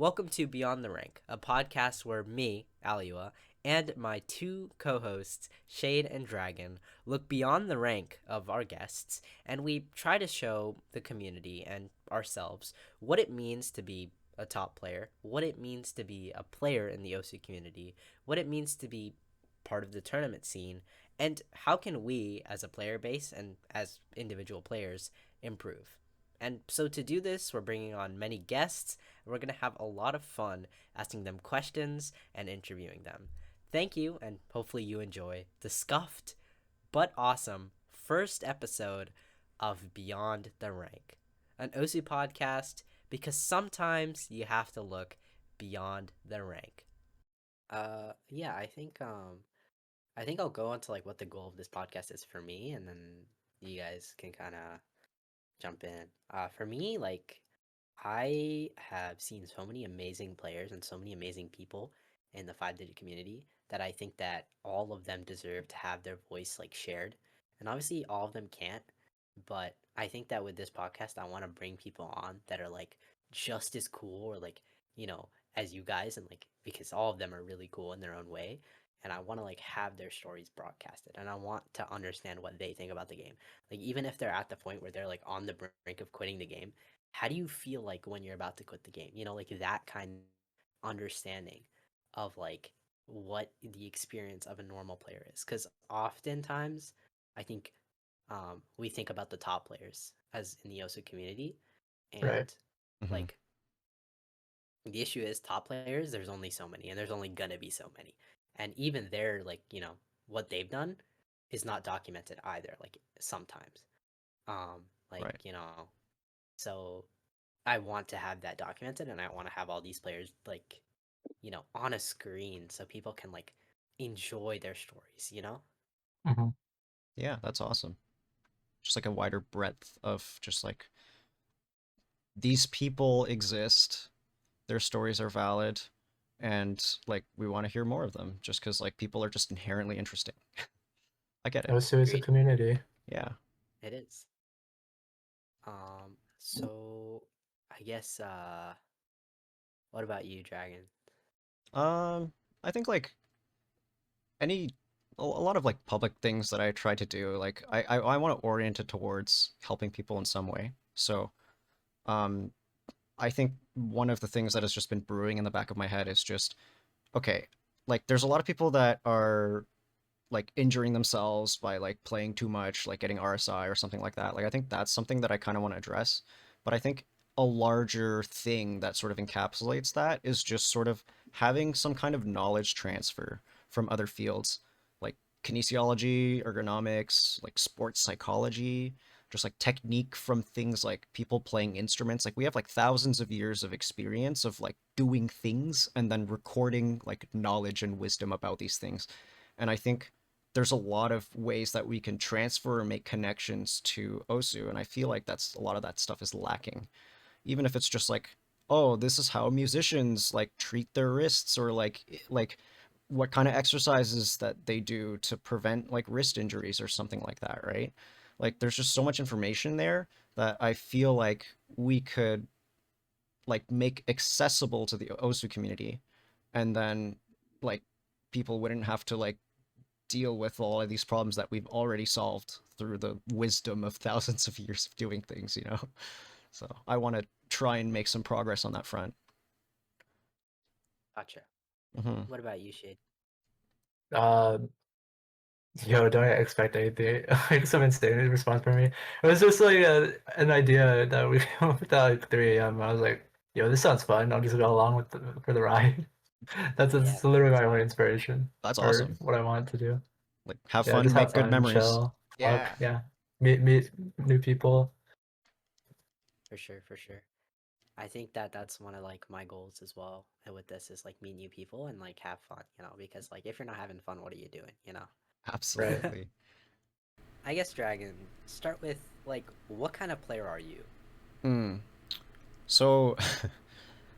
Welcome to Beyond the Rank, a podcast where me, Alua, and my two co hosts, Shade and Dragon, look beyond the rank of our guests and we try to show the community and ourselves what it means to be a top player, what it means to be a player in the OC community, what it means to be part of the tournament scene, and how can we, as a player base and as individual players, improve. And so to do this, we're bringing on many guests. And we're going to have a lot of fun asking them questions and interviewing them. Thank you, and hopefully you enjoy the scuffed but awesome first episode of Beyond the Rank, an OC podcast because sometimes you have to look beyond the rank. Yeah, I think I'll go into like what the goal of this podcast is for me, and then you guys can kind of jump in. For me, like I have seen so many amazing players and so many amazing people in the five digit community that I think that all of them deserve to have their voice like shared. And obviously all of them can't, but I think that with this podcast I want to bring people on that are like just as cool or like, you know, as you guys and like because all of them are really cool in their own way and I want to like have their stories broadcasted and I want to understand what they think about the game. Like even if they're at the point where they're like on the brink of quitting the game, how do you feel like when you're about to quit the game? You know, like that kind of understanding of like what the experience of a normal player is. Because oftentimes, I think we think about the top players as in the OSU community, Right. and Hmm. like the issue is top players. There's only so many, and there's only gonna be so many, and even their like what they've done is not documented either. Like sometimes, like Right. so I want to have that documented and I want to have all these players like, on a screen so people can like enjoy their stories. hmm Yeah, that's awesome. Just like a wider breadth of just like these people exist, their stories are valid, and like we want to hear more of them just because like people are just inherently interesting. I get it. OSU is a Agreed. community. Yeah. It is. So I guess what about you, Dragon? Um, I think like any a lot of like public things that I try to do, like I want to orient it towards helping people in some way. So, um, I think one of the things that has just been brewing in the back of my head is just okay, like there's a lot of people that are like injuring themselves by like playing too much, like getting RSI or something like that. Like I think that's something that I kind of want to address. But I think a larger thing that sort of encapsulates that is just sort of having some kind of knowledge transfer from other fields like kinesiology, ergonomics, like sports psychology, just like technique from things like people playing instruments. Like we have like thousands of years of experience of like doing things and then recording like knowledge and wisdom about these things. And I think there's a lot of ways that we can transfer and make connections to Osu, and I feel like that's a lot of that stuff is lacking. Even if it's just like, oh, this is how musicians like treat their wrists, or like what kind of exercises that they do to prevent like wrist injuries or something like that, right? Like there's just so much information there that I feel like we could like make accessible to the Osu community, and then like people wouldn't have to like deal with all of these problems that we've already solved through the wisdom of thousands of years of doing things, you know? So I want to try and make some progress on that front. Gotcha. Hmm. What about you, Shade? Uh, yo, don't expect anything like some insane response from me. It was just like an idea that we came up with at like 3 a.m. I was like, yo, this sounds fun. I'll just go along with for the ride. Yeah, That's literally that's my only fine. inspiration That's or awesome. what I want to do. Like, have Yeah, fun, just have make good fun, memories. chill, talk. Yeah, Yeah, meet new people. For sure, for sure. I think that that's one of like my goals as well. And with this is like meet new people and like have fun, because like if you're not having fun, what are you doing? Right. absolutely. I guess Dragon, start with like what kind of player are you? Hmm. So,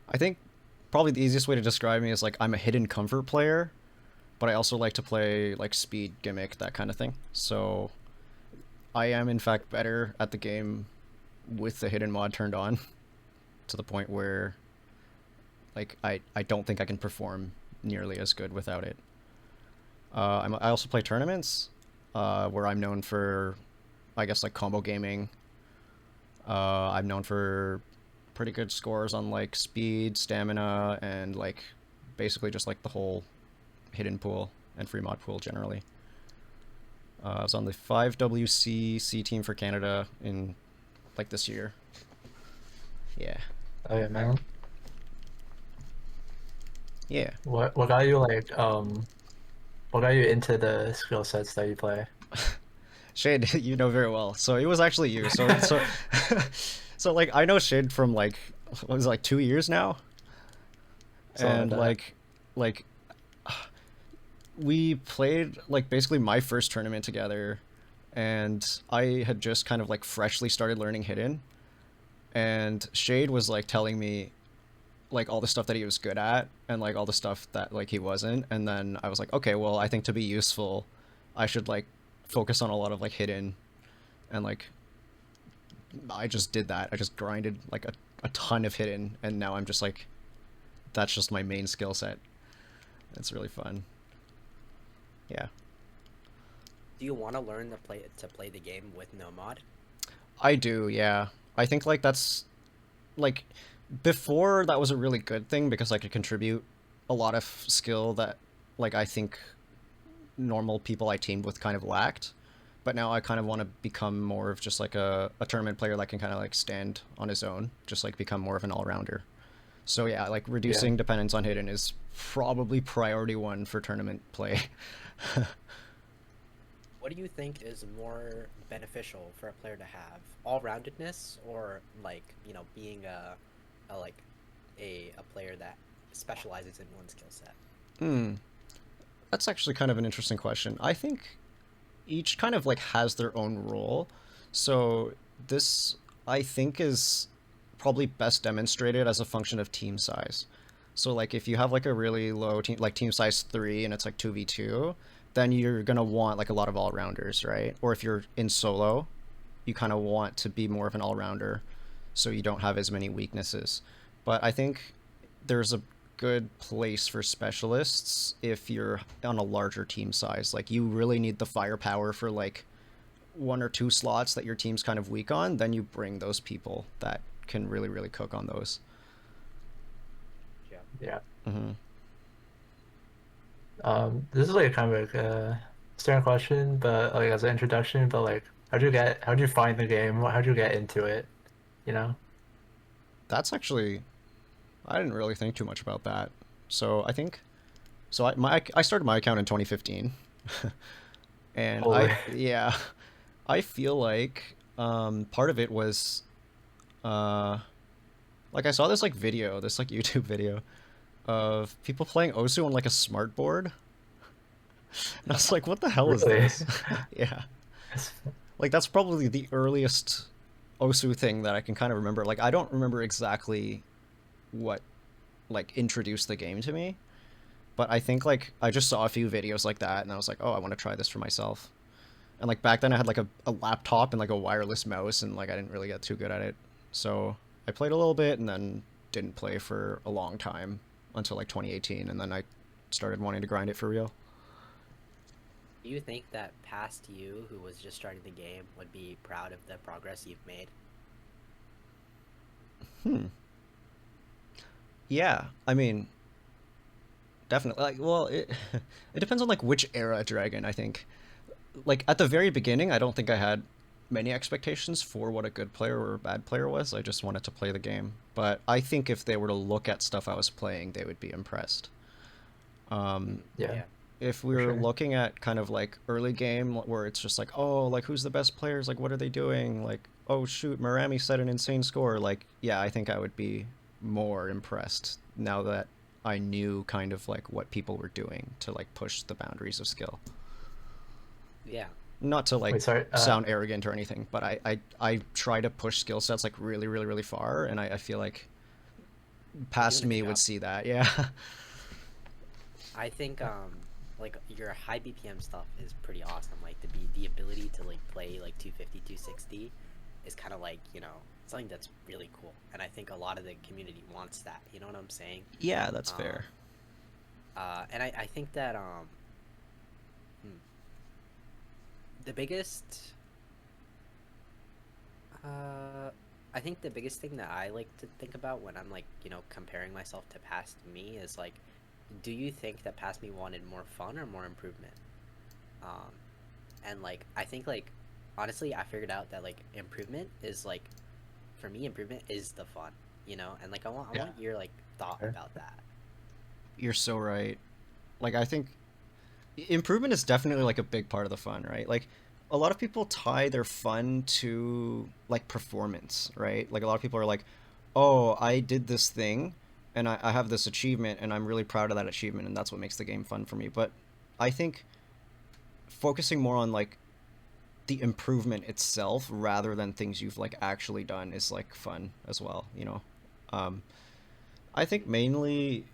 I think probably the easiest way to describe me is like I'm a hidden comfort player, but I also like to play like speed, gimmick, that kind of thing. So, I am in fact better at the game with the hidden mod turned on to the point where like I don't think I can perform nearly as good without it. I also play tournaments, where I'm known for, I guess, like combo gaming. I'm known for pretty good scores on like speed, stamina, and like basically just like the whole hidden pool and free mod pool generally. I was on the 5WC C team for Canada in like this year. Yeah. Oh yeah, man. Yeah. What got you like what got you into the skill sets that you play? Shade, you know very well. So it was actually you. So like I know Shade from like what was it, like 2 years now, Something and that. like we played like basically my first tournament together, and I had just kind of like freshly started learning hidden, and Shade was like telling me like all the stuff that he was good at and like all the stuff that like he wasn't, and then I was like, okay, well, I think to be useful I should like focus on a lot of like hidden, and like I just did that. I just grinded like a ton of hidden, and now I'm just like, that's just my main skill set. It's really fun. Yeah. Do you want to learn to play the game with no mod? I do, yeah. I think like that's like before that was a really good thing because I could contribute a lot of skill that like I think normal people I teamed with kind of lacked. But now I kind of want to become more of just like a tournament player that can kind of like stand on his own, just like become more of an all-rounder. So yeah, like Yeah. reducing dependence on hidden is probably priority one for tournament play. What do you think is more beneficial for a player to have? All-roundedness or like, being a like a player that specializes in one skill set? Hmm. That's actually kind of an interesting question. I think each kind of like has their own role. So this I think is probably best demonstrated as a function of team size. So like if you have like a really low team like team size 3 and it's like 2v2, then you're going to want like a lot of all-rounders, right? Or if you're in solo, you kind of want to be more of an all-rounder so you don't have as many weaknesses. But I think there's a good place for specialists if you're on a larger team size. Like you really need the firepower for like one or two slots that your team's kind of weak on, then you bring those people that can really really cook on those. Yeah. Yeah. Mm-hmm. This is like kind of like a stern question, but like as an introduction, but like how'd you find the game? How'd you get into it? You know? That's actually I didn't really think too much about that. So I think so I started my account in 2015. And Holy. yeah, I feel like part of it was uh like I saw this like video, this like YouTube video of people playing Osu on like a smart board. And I was like, what the hell is Really? this? Yeah. Like that's probably the earliest Osu thing that I can kind of remember. Like I don't remember exactly what like introduced the game to me, but I think like I just saw a few videos like that and I was like, oh, I want to try this for myself. And like back then I had like a laptop and like a wireless mouse and like I didn't really get too good at it. So I played a little bit and then didn't play for a long time until like 2018, and then I started wanting to grind it for real. Do you think that past you, who was just starting the game, would be proud of the progress you've made? Hmm. Yeah, I mean, definitely. Like, well, it it depends on like which era Dragon, I think. Like at the very beginning, I don't think I had many expectations for what a good player or a bad player was. I just wanted to play the game. But I think if they were to look at stuff I was playing, they would be impressed. Yeah, Yeah. If we for were sure. looking at kind of like early game where it's just like, oh, like who's the best players? Like what are they doing? Like, oh shoot, Marami set an insane score. Like, yeah, I think I would be more impressed now that I knew kind of like what people were doing to like push the boundaries of skill. Yeah. Not to like Wait, sorry. sound arrogant or anything, but I try to push skill sets like really, really, really far, and I feel like You're past doing a me good would job. see that. Yeah. I think like your high BPM stuff is pretty awesome. Like the ability to like play like 250, 260 is kind of like, something that's really cool, and I think a lot of the community wants that. You know what I'm saying? Yeah, that's Um, fair. and I think that hmm, the biggest I think the biggest thing that I like to think about when I'm like, comparing myself to past me is like, do you think that past me wanted more fun or more improvement? Um, and like, I think like, honestly, I figured out that like improvement is like, for me, improvement is the fun, and like, I Yeah. want your like thought Sure. about that. You're so right. Like I think improvement is definitely like a big part of the fun, right? Like a lot of people tie their fun to like performance, right? Like a lot of people are like, oh, I did this thing and I have this achievement and I'm really proud of that achievement and that's what makes the game fun for me. But I think focusing more on like the improvement itself rather than things you've like actually done is like fun as well, you know? Um, I think mainly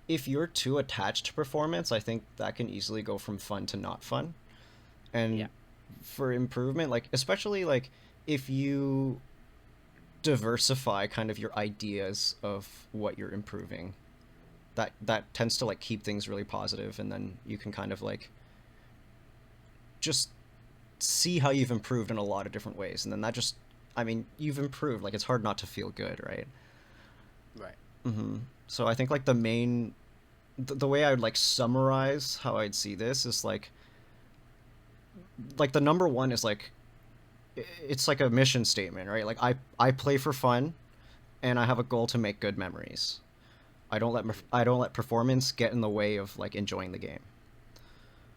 if you're too attached to performance, I think that can easily go from fun to not fun. Yeah, And for improvement, like especially like if you diversify kind of your ideas of what you're improving, that tends to like keep things really positive, and then you can kind of like just see how you've improved in a lot of different ways, and then that just, I mean, you've improved. Like it's hard not to feel good, right? right. So I think like the main, the way I would like summarize how I'd see this is like the number one is like it's like a mission statement, right? Like I play for fun and I have a goal to make good memories. Hmm. I don't let performance get in the way of like enjoying the game.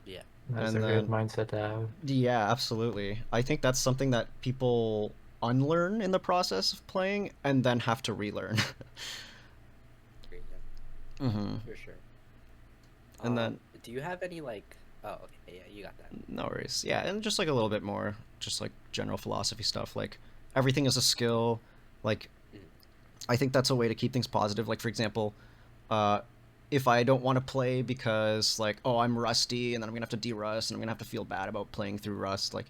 Yeah, That's And a good then mindset to have. yeah, absolutely. I think that's something that people unlearn in the process of playing and then have to relearn. great, yeah, hmm for sure. And then Do you have any like? Oh, okay, yeah, you got that. no worries. Yeah, and just like a little bit more just like general philosophy stuff like everything is a skill. Like Mhm. I think that's a way to keep things positive. Like for example, uh, if I don't want to play because like oh I'm rusty and then I'm gonna have to de-rust and I'm gonna have to feel bad about playing through rust, like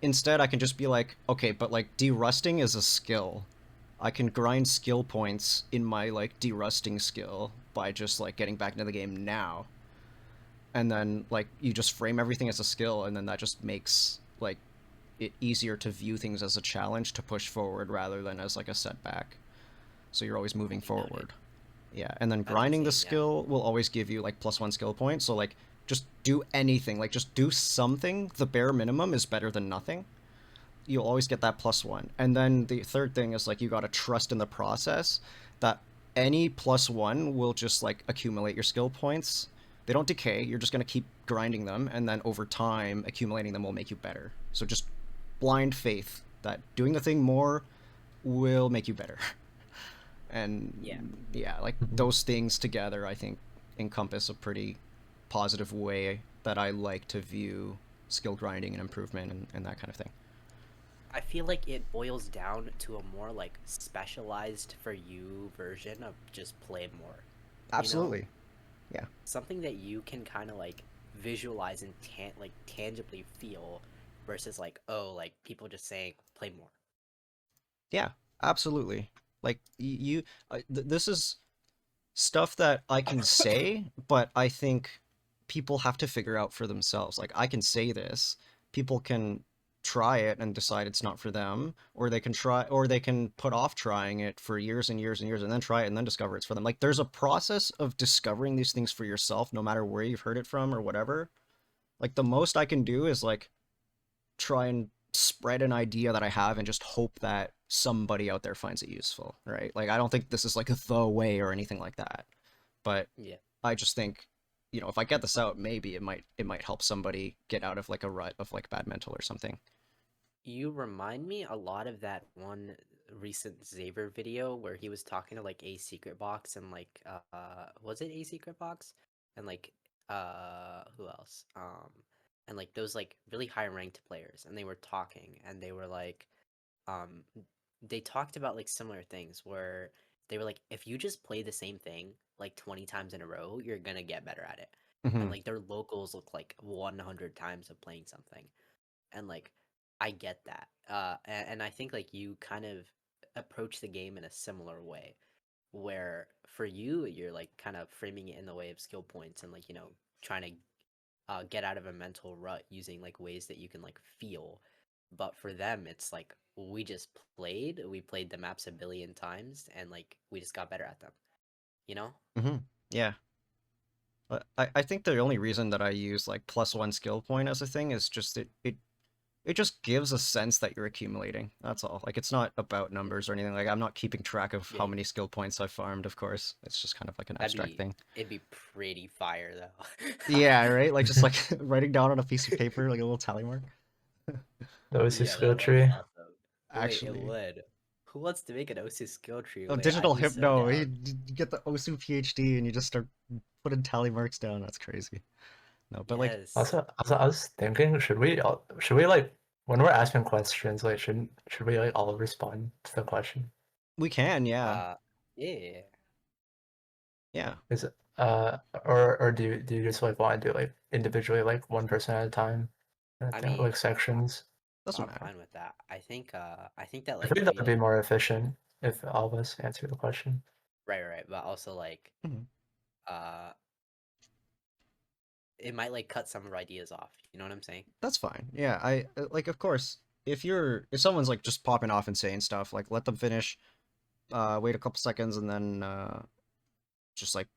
instead I can just be like okay, but like de-rusting is a skill. I can grind skill points in my like de-rusting skill by just like getting back into the game now, and then like you just frame everything as a skill, and then that just makes like it easier to view things as a challenge to push forward rather than as like a setback. So you're always moving Noted. forward. Yeah, and then That's grinding the insane. Yeah. skill will always give you like +1 skill point. So like just do anything, like just do something. The bare minimum is better than nothing. You'll always get that +1. And then the third thing is like you got to trust in the process that any +1 will just like accumulate your skill points. They don't decay. You're just going to keep grinding them, and then over time accumulating them will make you better. So just blind faith that doing the thing more will make you better. Yeah. And yeah, like Mhm. those things together I think encompass a pretty positive way that I like to view skill grinding and improvement and that kind of thing. I feel like it boils down to a more like specialized for you version of just play more, you know? Absolutely. Yeah. Something that you can kind of like visualize and like tangibly feel versus like, oh, like people just saying play more. Yeah, absolutely. Like you this is stuff that I can say, but I think people have to figure out for themselves. Like I can say this, people can try it and decide it's not for them, or they can try, or they can put off trying it for years and years and years and then try it and then discover it's for them. Like there's a process of discovering these things for yourself, no matter where you've heard it from or whatever. Like the most I can do is like try and spread an idea that I have and just hope that somebody out there finds it useful, right? Like I don't think this is like the way or anything like that. But Yeah. I just think, you know, if I get this out, maybe it might help somebody get out of like a rut of like bad mental or something. You remind me a lot of that one recent Xavier video where he was talking to like a secret box and like was it a secret box? And like who else? And like those like really high ranked players and they were talking and they were like um they talked about like similar things where they were like if you just play the same thing like 20 times in a row, you're gonna get better at it. And hmm like their locals look like 100 times of playing something. And like I get that. And I think like you kind of approach the game in a similar way, where for you you're like kind of framing it in the way of skill points and like trying to get out of a mental rut using like ways that you can like feel. But for them, it's like we played the maps a billion times, and like we just got better at them. You know? Hmm. Yeah. But I think the only reason that I use like +1 skill point as a thing is just it just gives a sense that you're accumulating. That's all. Like it's not about numbers or anything. Like I'm not keeping track of how Yeah, many skill points I've farmed, of course. It's just kind of like an that'd abstract be thing. it'd be pretty fire though. Yeah, right? Like just like writing down on a piece of paper like a little tally mark. That was your Yeah, skill that'd be tree. awesome. Wait, it Actually. would. Who wants to make an OSU skill tree? Oh, Wait, digital I'd be so hypno. down. You get the OSU PhD and you just start putting tally marks down. That's crazy. No, but like Yes. Also, I was thinking, should we like when we're asking questions, like should we like all respond to the question? we can, yeah. Uh, yeah. Yeah. Is it or do you just like want to do like individually like one person at a time? I Like mean, sections. Doesn't I'm matter. fine with that. I think that I like think if that we would be like more efficient if all of us answer the question. right, but also like Mhm. uh it might like cut some of our ideas off. You know what I'm saying? That's fine. Yeah, I like of course, if someone's like just popping off and saying stuff, like let them finish, wait a couple seconds and then just like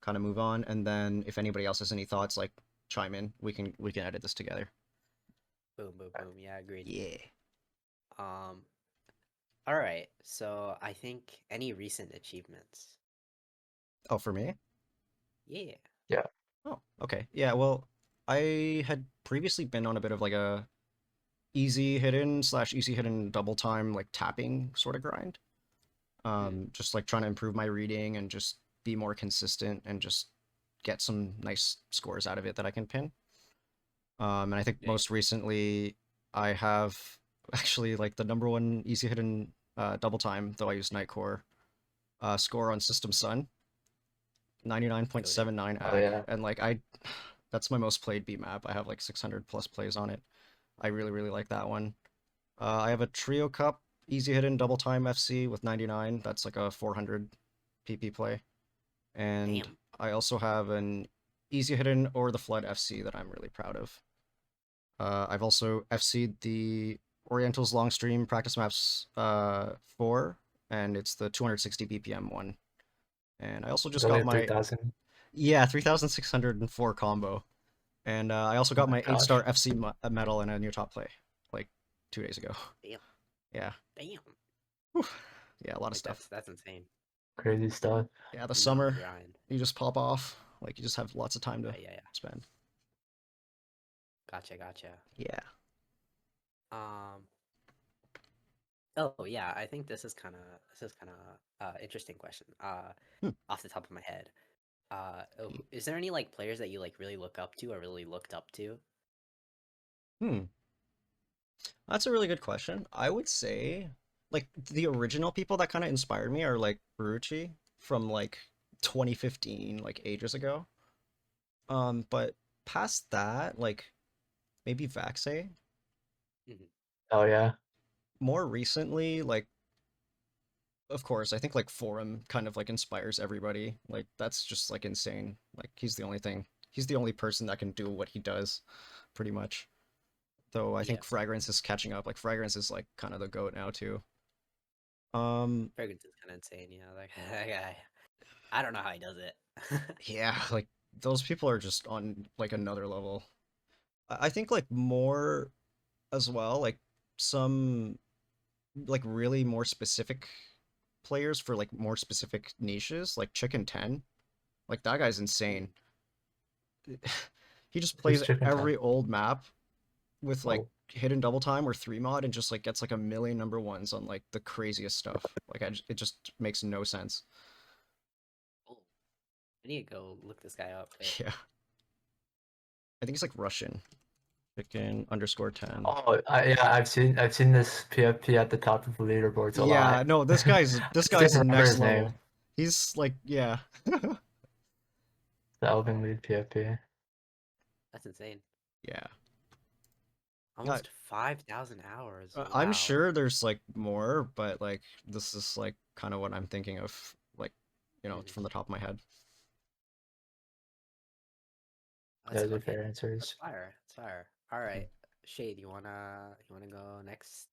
kind of move on, and then if anybody else has any thoughts, like chime in. We can edit this together. Boom, boom, boom. Yeah, agreed. Yeah. Um, all right. So I think any recent achievements. Oh, for me? Yeah. Yeah. Oh, okay. Yeah, well, I had previously been on a bit of like a easy hidden double time like tapping sort of grind. Just like trying to improve my reading and just be more consistent and just get some nice scores out of it that I can pin. And I think Yeah. most recently I have actually like the number one easy hidden double time, though I use Nightcore, score on System Sun, 99.79 Oh ag. yeah. And like that's my most played B map. I have like 600 plus plays on it. I really, really like that one. I have a Trio Cup easy hidden double time FC with 99. That's like a 400 PP play. And Damn. I also have an easy hidden or the Flood FC that I'm really proud of. I've also FC'd the Oriental's Long Stream Practice Maps 4, and it's the 260 BPM one. And I also It's just only got my 3,000. yeah 3604 combo, and I also Oh got my my gosh. 8-star FC medal in a near top play like 2 days ago. Damn. Yeah, Damn. Whew. Yeah, a lot of Like stuff. that's insane. Crazy stuff. Yeah, the You know the summer grind. you just pop off, like you just have lots of time to Yeah. spend. Gotcha. Yeah. Um. Oh yeah, I think this is kind of interesting question. Hmm. Off the top of my head, is there any like players that you like really look up to or really looked up to? Hmm. That's a really good question. I would say, like, the original people that kind of inspired me are like Baruchi from like 2015, like ages ago. But past that, like maybe Vaxei. Mhm. Oh yeah. More recently, like, of course, I think like Forum kind of like inspires everybody. Like, that's just like insane. Like, he's the only person that can do what he does, pretty much. Though I Yeah, think Fragrance is catching up. Like, Fragrance is like kind of the GOAT now too. Fragrance is kind of insane. You know, like that guy. I don't know how he does it. Yeah, like those people are just on like another level. I think like more as well, like some like really more specific players for like more specific niches, like Chicken 10. Like that guy's insane. He just Who's plays Chicken every 10? old map with like Oh, hidden double time or 3 mod and just like gets like a million number ones on like the craziest stuff. Like it just makes no sense. Oh, I need to go look this guy up. Wait. Yeah. I think he's like Russian. Chicken underscore 10. yeah, I've seen this PFP at the top of the leaderboards a Yeah, lot. no, this I guy's just didn't remember next his name. level. He's like, yeah. The Elven Lead PFP. That's insane. Yeah. Almost 5,000 hours. I'm Wow. sure there's like more, but like this is like kind of what I'm thinking of, like, Mhm. from the top of my head. That's Those are okay. fair That's answers. fire. That's fire. All right, Shade, you wanna go next?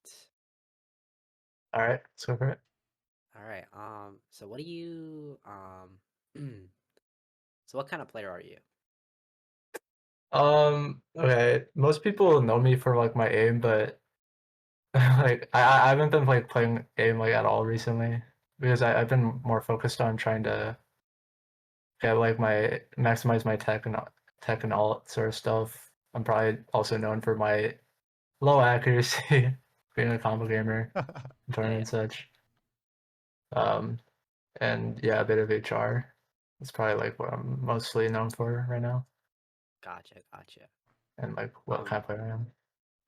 All right, let's go for it. All right. So what do you so what kind of player are you? Okay. Most people know me for like my aim, but like I haven't been like playing aim like at all recently because I've been more focused on trying to get like my maximize my tech and all sort of stuff. I'm probably also known for my low accuracy, being a combo gamer, in Yeah, tournament and such. Um, and yeah, a bit of HR. It's probably like what I'm mostly known for right now, gotcha. and like what Um, kind of player I am.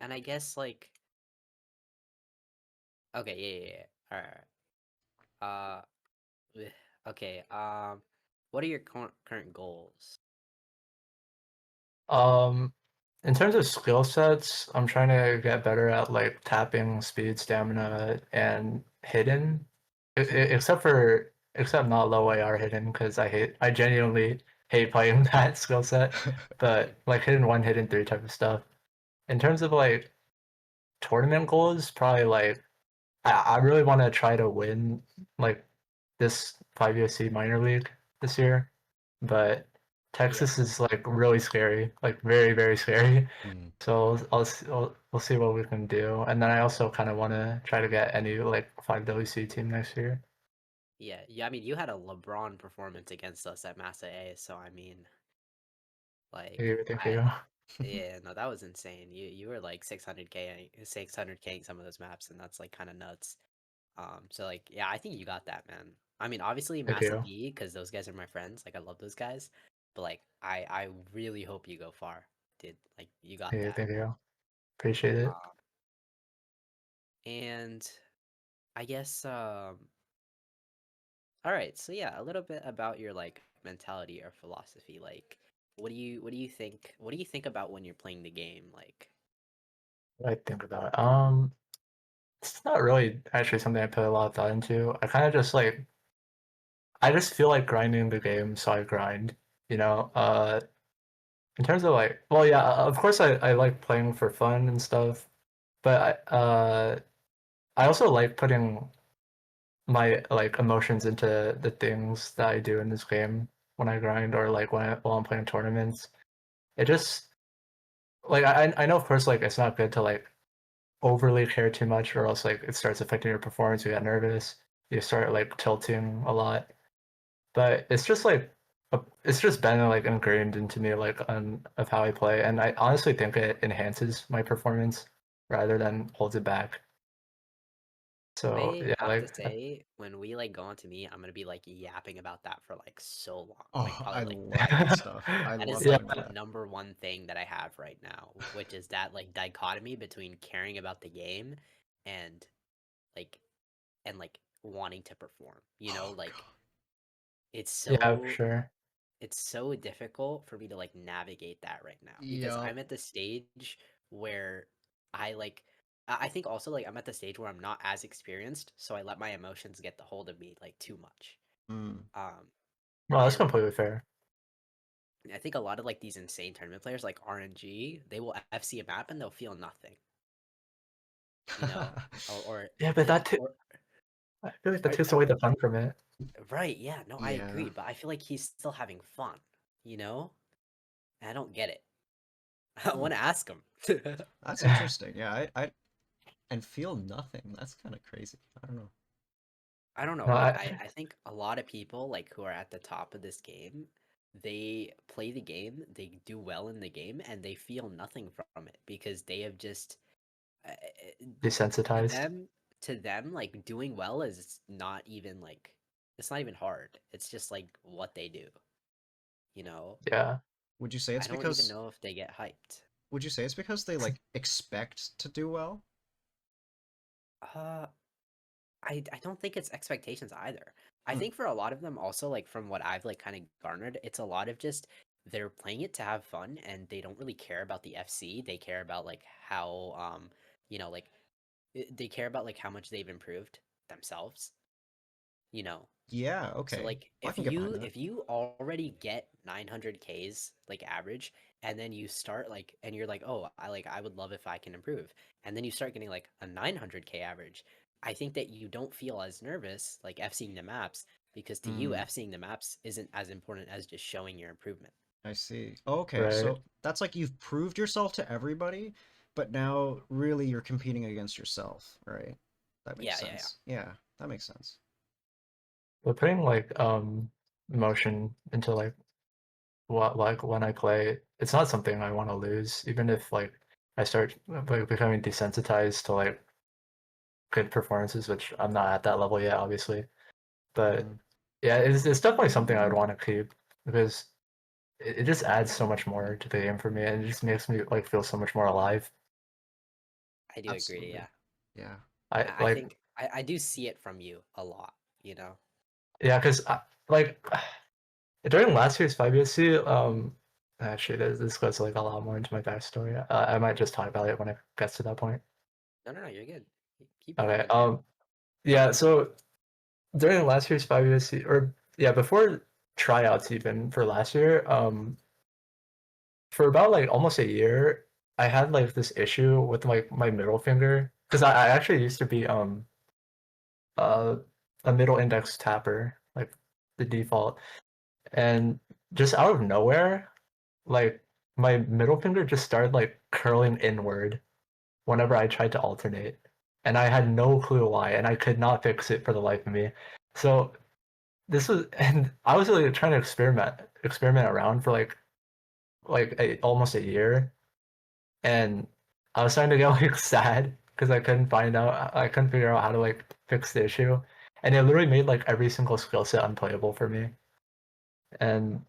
and I guess like okay, yeah. All right. Okay. What are your current goals? Um, in terms of skill sets, I'm trying to get better at like tapping, speed, stamina, and hidden. Except not low AR hidden because I genuinely hate playing that skill set. But like hidden one, hidden three type of stuff. In terms of like tournament goals, probably like I really want to try to win like this 5USC minor league this year, but Yeah. Texas is like really scary, like very very scary. Mm. So we'll see what we can do, and then I also kind of want to try to get any like 5WC team next year. Yeah. I mean, you had a LeBron performance against us at Massa A, so I mean, like, Thank I you. yeah, no, that was insane. You were like 600K some of those maps, and that's like kind of nuts. So like, yeah, I think you got that, man. I mean, obviously Thank Massa you. B, because those guys are my friends. Like, I love those guys, but like, I really hope you go far, dude. Like, you got Hey, that. thank you. Appreciate it. Um, and I guess all right, so yeah, a little bit about your like mentality or philosophy. Like, what do you think about when you're playing the game? Like, What I think about it. It's not really actually something I put a lot of thought into. I just feel like grinding the game, so I grind. You know, in terms of like, well, yeah, of course I like playing for fun and stuff, but I also like putting my like emotions into the things that I do in this game when I grind or like while I'm playing tournaments. It just like I know of course like it's not good to like overly care too much or else like it starts affecting your performance. You get nervous. You start like tilting a lot. But it's just like it's just been like ingrained into me like on of how I play, and I honestly think it enhances my performance rather than holds it back. So I yeah, have to like say, when we like go on to me, I'm gonna be like yapping about that for like so long, like Oh, I probably like love that stuff. I that is love yeah, like doing the that. number one thing that I have right now, which is that like dichotomy between caring about the game and like like wanting to perform. You know, Oh like god. it's yeah, for so sure. it's so difficult for me to like navigate that right now because Yep. I'm at the stage where I like I think also like I'm at the stage where I'm not as experienced, so I let my emotions get the hold of me like too much. Mm. Um Well, that's and completely fair. I think a lot of like these insane tournament players like RNG, they will FC a map and they'll feel nothing, you know? Or Yeah, but or I feel like that I, takes away the fun from it. right, yeah, no, I Yeah. agree, but I feel like he's still having fun, you know? And I don't get it. I Hmm. want to ask him. That's interesting. Yeah, I and feel nothing. That's kind of crazy. I don't know. I don't know. No, Like I think a lot of people like who are at the top of this game, they play the game, they do well in the game, and they feel nothing from it because they have just uh, to desensitized. them to them like doing well is not even like it's not even hard. It's just like what they do, you know? Yeah, Would you say it's I don't even because know if they get hyped. would you say it's because they like expect to do well? Uh I don't think it's expectations either. I Hmm. think for a lot of them also like from what I've like kind of garnered, it's a lot of just they're playing it to have fun and they don't really care about the FC. They care about like how you know like they care about like how much they've improved themselves, you know. Yeah, So okay. like I can get behind that. if you already get 900 Ks like average, and then you start like and you're like, oh, I would love if I can improve, and then you start getting like a 900K average, I think that you don't feel as nervous like FCing the maps, because to you Mm, FCing the maps isn't as important as just showing your improvement. I see. Okay, Right. so that's like you've proved yourself to everybody, but now really you're competing against yourself, right? That makes Yeah. sense. Yeah, that makes sense. But putting like emotion into like what like when I play, it's not something I want to lose, even if like I start like becoming desensitized to like good performances, which I'm not at that level yet, obviously. But Mm, yeah, it's definitely something I'd want to keep because it just adds so much more to the game for me, and it just makes me like feel so much more alive. I do agree. absolutely. Yeah, Yeah. I Like think I do see it from you a lot. You know. yeah, because like during last year's 5ESC, actually this goes like a lot more into my backstory. I might just talk about it when it gets to that point. No, you're good. Keep Okay. going. Yeah. So during last year's 5ESC, or yeah, before tryouts even for last year, for about like almost a year, I had like this issue with like my middle finger because I actually used to be uh a middle index tapper, like the default, and just out of nowhere, like my middle finger just started like curling inward whenever I tried to alternate, and I had no clue why, and I could not fix it for the life of me. So this was, and I was really trying to experiment around for almost a year, and I was starting to get like sad because I couldn't figure out how to like fix the issue, and it literally made like every single skill set unplayable for me. And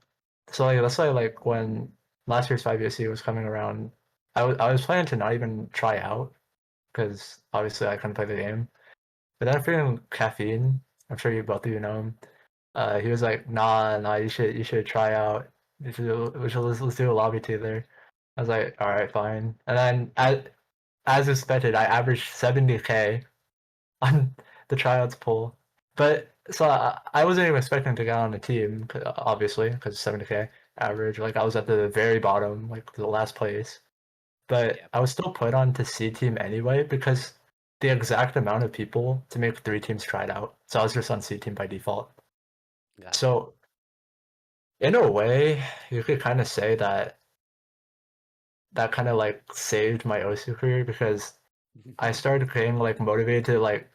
so like that's why like when last year's 5ESC was coming around, I was planning to not even try out because obviously I couldn't play the game. But then freaking Caffeine, I'm sure you both of you know him. He was like, nah, you should try out. Let's do a lobby together. I was like, all right, fine. And then as expected, I averaged 70K on the tryouts pool. But so I wasn't even expecting to get on the team, obviously, because 70K average. Like I was at the very bottom, like the last place. But Yeah, I was still put on to C team anyway because the exact amount of people to make 3 teams tried out. So I was just on C team by default. gotcha. So in a way, you could kind of say that that kind of like saved my OSU career because I started getting like motivated to like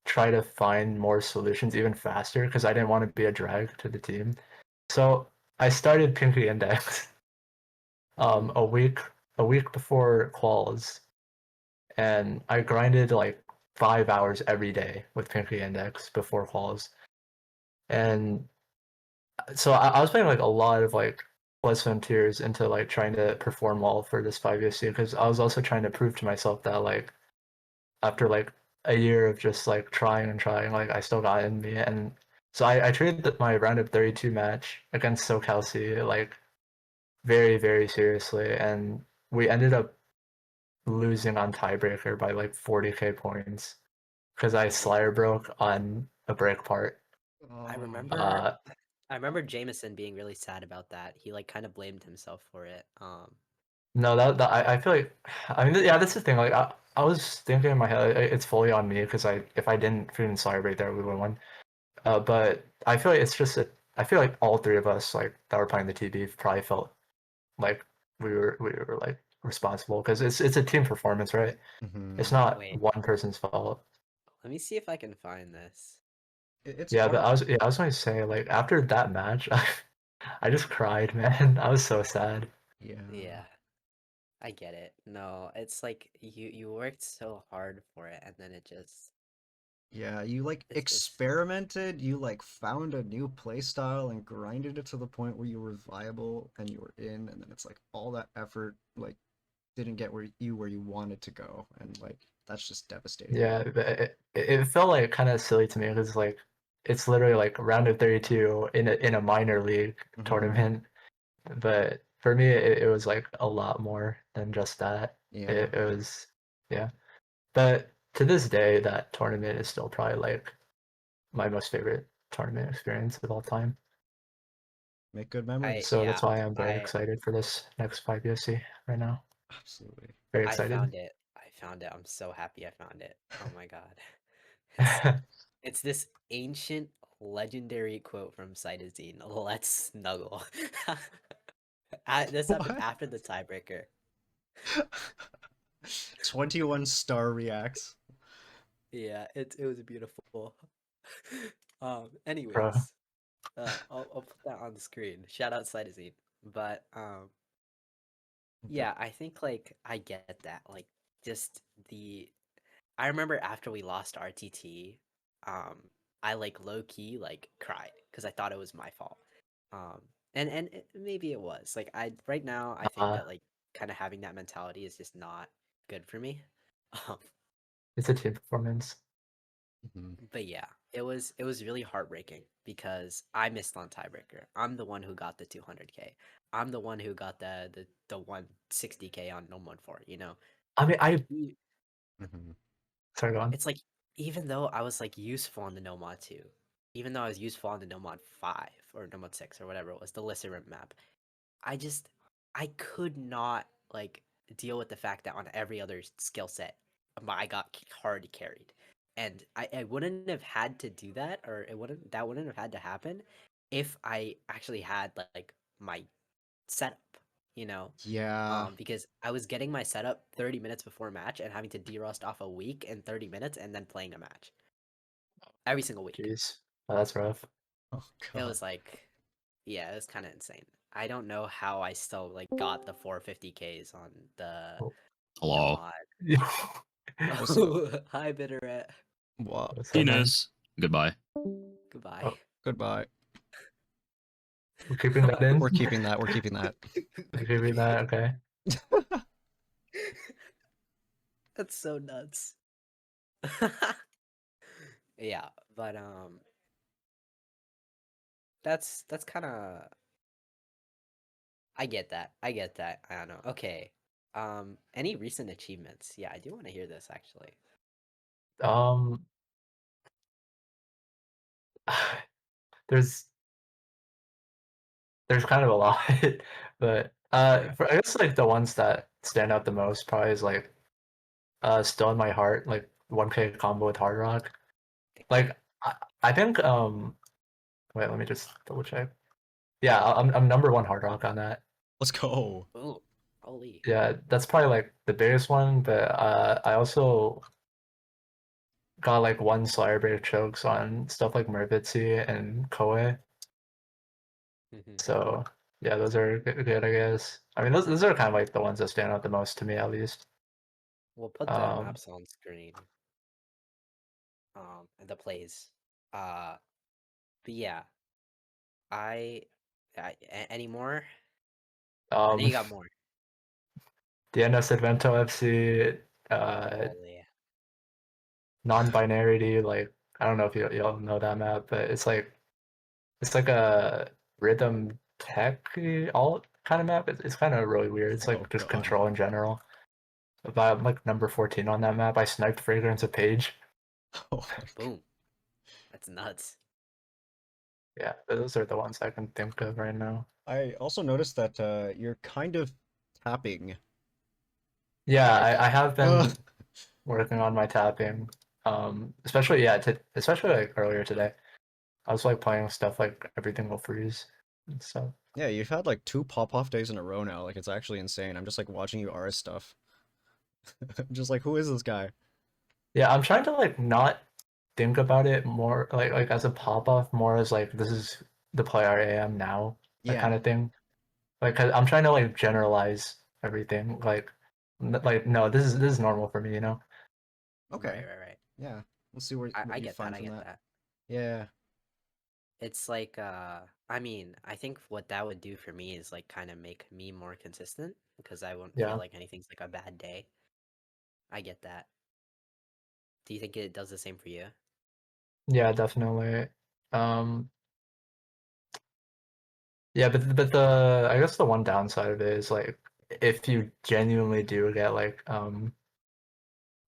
try to find more solutions even faster because I didn't want to be a drag to the team. So I started Pinky Index Mm, a week before quals, and I grinded like 5 hours every day with Pinky Index before quals. And so I was putting like a lot of like blood, sweat, and tears into like trying to perform well for this 5ESC because I was also trying to prove to myself that like after like a year of just like trying and trying, like I still got in me. And so I treated my round of 32 match against SoCalC like very, very seriously. And we ended up losing on tiebreaker by like 40K points because I yeah. Slayer broke on a break part. I Oh, remember Uh, I remember Jameson being really sad about that. He like kind of blamed himself for it. no, that I feel like, I mean, yeah, that's the thing. Like, I was thinking in my head, it's fully on me because if I didn't freaking Slayer break there, we would have won. But I feel like it's just I feel like all 3 of us like that were playing the TB probably felt like we were like responsible because it's a team performance, right? It's hmm. not Wait, one person's fault. let me see if I can find this. It's Yeah, but hard. I was going to say like after that match, I just cried, man. I was so sad. Yeah. Yeah, I get it. No, it's like you worked so hard for it, and then it just Yeah, you like it's experimented, you like found a new play style and grinded it to the point where you were viable and you were in, and then it's like all that effort like didn't get where you wanted to go, and like that's just devastating. Yeah, but it felt like kind of silly to me because like it's literally like round of 32 in a minor league Hmm. tournament. but for me, it was like a lot more than just that. Yeah. It was, yeah. But to this day, that tournament is still probably like my most favorite tournament experience of all time. Make good memories. So that's Yeah, why I'm very I excited for this next 5USC right now. Absolutely. Very I excited. found it. I found it. I'm so happy I found it. Oh my god. It's it's this ancient legendary quote from Cytosine. Let's snuggle. This happened What? after the tiebreaker. 21 star reacts. Yeah, it was beautiful. Bro. Anyways, I'll put that on the screen. Shout out Cytosine. But yeah, I think like I get that. Like just the I remember after we lost RTT, I like low key like cried because I thought it was my fault. Maybe it was. Like I right now I think Uh, that like kind of having that mentality is just not good for me. Um, it's a team performance. Mhm. but yeah, it was really heartbreaking because I missed on tiebreaker. I'm the one who got the 200K. I'm the one who got the 160K on No 4, you know. I mean, Mhm. sorry, go on. It's like even though I was like useful on the Nomad 2, even though I was useful on the Nomad 5 or Nomad 6 or whatever it was, the Lissarim map, I could not like deal with the fact that on every other skill set, I got hard carried. And I wouldn't have had to do that, or that wouldn't have had to happen if I actually had like my setup, you know? Yeah. Because I was getting my setup 30 minutes before a match and having to derust off a week in 30 minutes and then playing a match every single week. Jeez, oh, that's rough. Oh It god. was like, yeah, it was kind of insane. I don't know how I still like got the 450Ks on the Oh. Hello. Nomad. What's Oh, hi, Bitterette. Wow. What's up, man? Penis. Goodbye. Goodbye. Oh. Goodbye. We're keeping that in. We're keeping that. We're keeping that. We're keeping that. Okay. That's so nuts. Yeah, but that's kind of I get that. I get that. I don't know. Okay. Any recent achievements? Yeah, I do want to hear this actually. Um, there's kind of a lot, but for, I guess like the ones that stand out the most probably is like Still in My Heart, like 1K combo with Hard Rock. Like I think wait, let me just double check. Yeah, I'm number one Hard Rock on that. Let's go. Oh, holy. Yeah, that's probably like the biggest one, but I also got like one Slayer Break chokes on stuff like Mervitsi and Koei. Mhm. So yeah, those are good, I guess. I mean, those are kind of like the ones that stand out the most to me, at least. We'll put the maps on screen. And the plays. But yeah, any more? I know you got more. DNS Advento FC, Holy. non-binarity. Like I don't know if y'all know that map, but it's like a rhythm tech alt kind of map. It's kind of really weird. It's like Oh, just God. control in general. But I'm like number 14 on that map. I sniped Fragrance a page. Oh my god. Boom. That's nuts. Yeah, those are the ones I can think of right now. I also noticed that you're kind of tapping. Yeah, I have been Ugh. working on my tapping. Especially especially like earlier today. I was like playing stuff like Everything Will Freeze and stuff. Yeah, you've had like 2 pop-off days in a row now. Like it's actually insane. I'm just like watching you RS stuff. I'm just like, who is this guy? Yeah, I'm trying to like not think about it more like as a pop off, more as like this is the player I am now, that Yeah. kind of thing. Like 'cause I'm trying to like generalize everything. Like no, this is normal for me, you know. Okay. Right. Yeah. Let's see what I you get find that. I from get that. that. Yeah. It's like I mean, I think what that would do for me is like kind of make me more consistent because I won't Yeah. feel like anything's like a bad day. I get that. Do you think it does the same for you? Yeah, definitely. Um Yeah, but the I guess the one downside of it is like if you genuinely do get like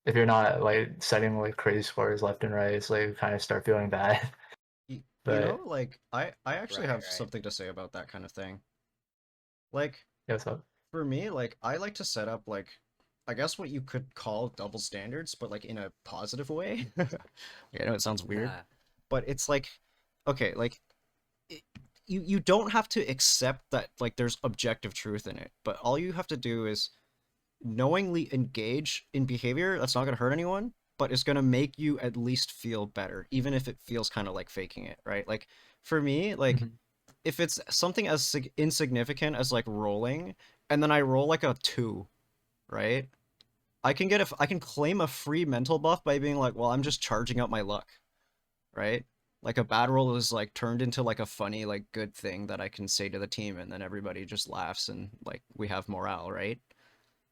if you're not like setting like crazy scores left and right, it's like kind of start feeling bad. You know, But like I actually Right, have right. something to say about that kind of thing. Like yeah, what's up? for me, like I like to set up like I guess what you could call double standards, but like in a positive way. I know it sounds weird, Nah. but it's like okay, like it, you don't have to accept that like there's objective truth in it, but all you have to do is knowingly engage in behavior that's not going to hurt anyone, but it's going to make you at least feel better, even if it feels kind of like faking it, right? Like for me, like Mhm. if it's something as insignificant as like rolling, and then I roll like a 2, right? I can claim a free mental buff by being like, well, I'm just charging up my luck, right? Like a bad roll is like turned into like a funny like good thing that I can say to the team, and then everybody just laughs and like we have morale, right?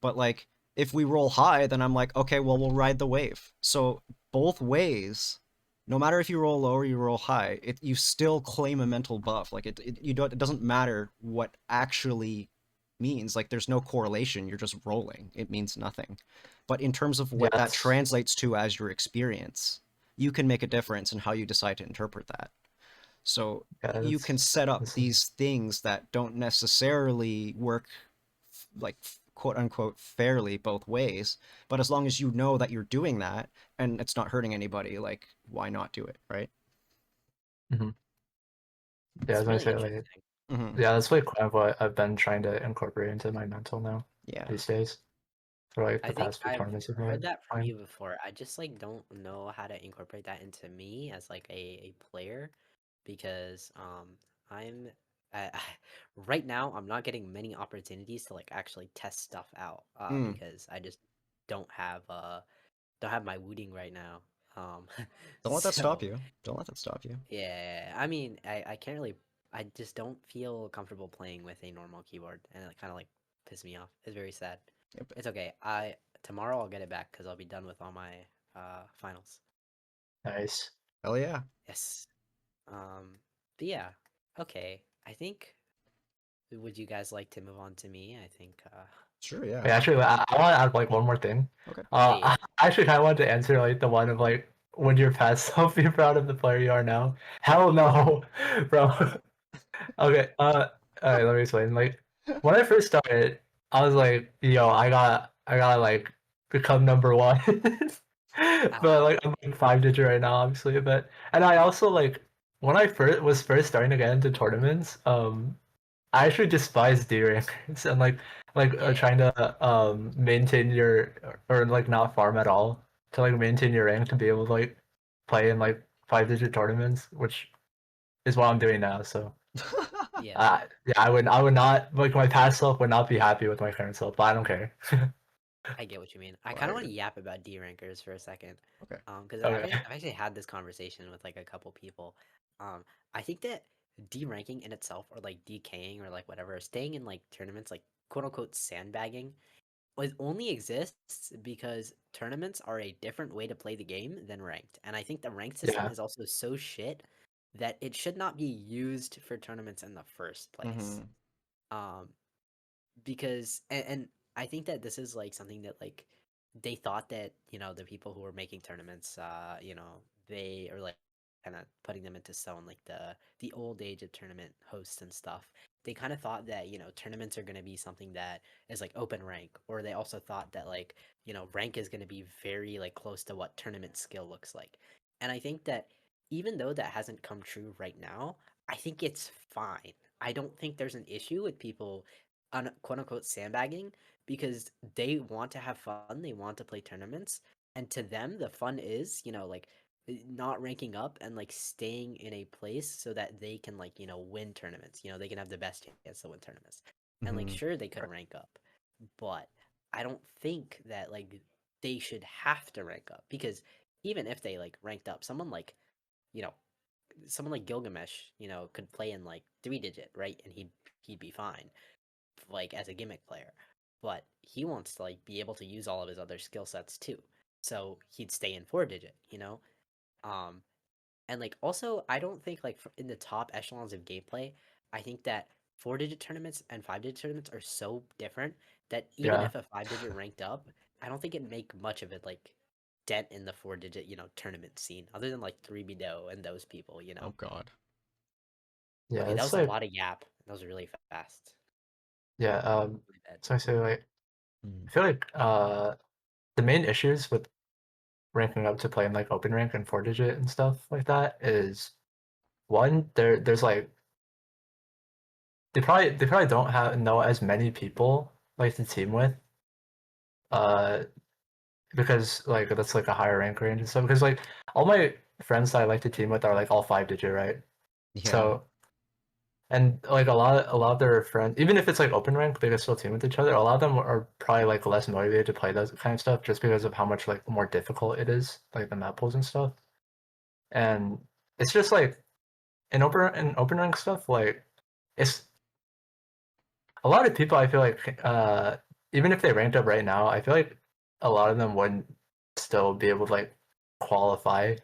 But like if we roll high, then I'm like, okay, well we'll ride the wave. So both ways, no matter if you roll low or you roll high, you still claim a mental buff. Like it doesn't matter what actually means. Like there's no correlation. You're just rolling. It means nothing. But in terms of what that Yes. translates to as your experience, you can make a difference in how you decide to interpret that. So Yeah, you can set up that's these things that don't necessarily work like quote unquote fairly both ways, but as long as you know that you're doing that and it's not hurting anybody, like why not do it, right? mhm. Yeah, I It's was gonna really say like interesting. Mm-hmm. yeah, that's like kind of what I've been trying to incorporate into my mental now Yeah. these days. For like I the think past few I've tournaments I've heard been that from playing. you before. I just like don't know how to incorporate that into me as like a player because I'm I, right now I'm not getting many opportunities to like actually test stuff out Mm. because I just don't have don't have my wooting right now. Um Don't let that stop so you. Don't let that stop you. yeah, I mean I can't really I just don't feel comfortable playing with a normal keyboard and it kind of like pisses me off. It's very sad. Yep. It's okay. I tomorrow I'll get it back because I'll be done with all my finals. Nice. Hell yeah. Yes. But yeah. Okay. I think. Would you guys like to move on to me? I think. Sure, yeah. Wait, actually, I want to add like one more thing. Okay. Yeah. Yeah. I actually kind of wanted to answer like the one of like, would your past self be proud of the player you are now? Hell no, bro. Okay. All right. Let me explain. Like, when I first started, I was like, yo, I gotta like become number one. But Uh-huh. like, I'm like 5 digit right now, obviously. But and I also like when I first starting to get into tournaments, I actually despise D rankers and like Yeah. trying to maintain your or like not farm at all to like maintain your rank to be able to like play in like 5 digit tournaments, which is what I'm doing now. So Yeah. yeah, I would not like my past self would not be happy with my current self, but I don't care. I get what you mean. I kind of want to Word. yap about D rankers for a second. Okay. Because Okay. I've actually had this conversation with like a couple people. I think that D ranking in itself, or like DKing, or like whatever, staying in like tournaments, like quote unquote sandbagging, it only exists because tournaments are a different way to play the game than ranked. And I think the ranked system Yeah. is also so shit that it should not be used for tournaments in the first place. Mm-hmm. Um, because and I think that this is like something that like they thought that the people who were making tournaments they are like kind of putting them into stone like the old age of tournament hosts and stuff. They kind of thought that tournaments are going to be something that is like open rank, or they also thought that like rank is going to be very like close to what tournament skill looks like. And I think that even though that hasn't come true right now, I think it's fine. I don't think there's an issue with people on quote unquote sandbagging because they want to have fun, they want to play tournaments, and to them the fun is, like not ranking up and like staying in a place so that they can like, win tournaments. They can have the best chance to win tournaments. And like Mm-hmm. sure they could rank up, but I don't think that like they should have to rank up because even if they like ranked up, you know, someone like Gilgamesh, could play in like 3 digit, right? And he'd be fine like as a gimmick player, but he wants to like be able to use all of his other skill sets too. So he'd stay in 4 digit. Um, and like also I don't think like in the top echelons of gameplay, I think that 4-digit tournaments and 5-digit tournaments are so different that even if a 5-digit ranked up, I don't think it'd make much of it like dent in the 4-digit, tournament scene, other than like 3BDO and those people, Oh God. Yeah, Okay, that it's was a like lot of yap. That was really fast. yeah. My bad. So I say like Mm. I feel like the main issues with ranking up to play in like open rank and 4-digit and stuff like that is one there's like they probably don't know as many people like to team with uh because like that's like a higher rank range and stuff because like all my friends that I like to team with are like all 5-digit, right? Yeah. So and like a lot of their friends, even if it's like open rank, they can still team with each other. A lot of them are probably like less motivated to play those kind of stuff just because of how much like more difficult it is, like the map pools and stuff. And it's just like in open rank stuff, like it's a lot of people. I feel like even if they ranked up right now, I feel like a lot of them wouldn't still be able to like qualify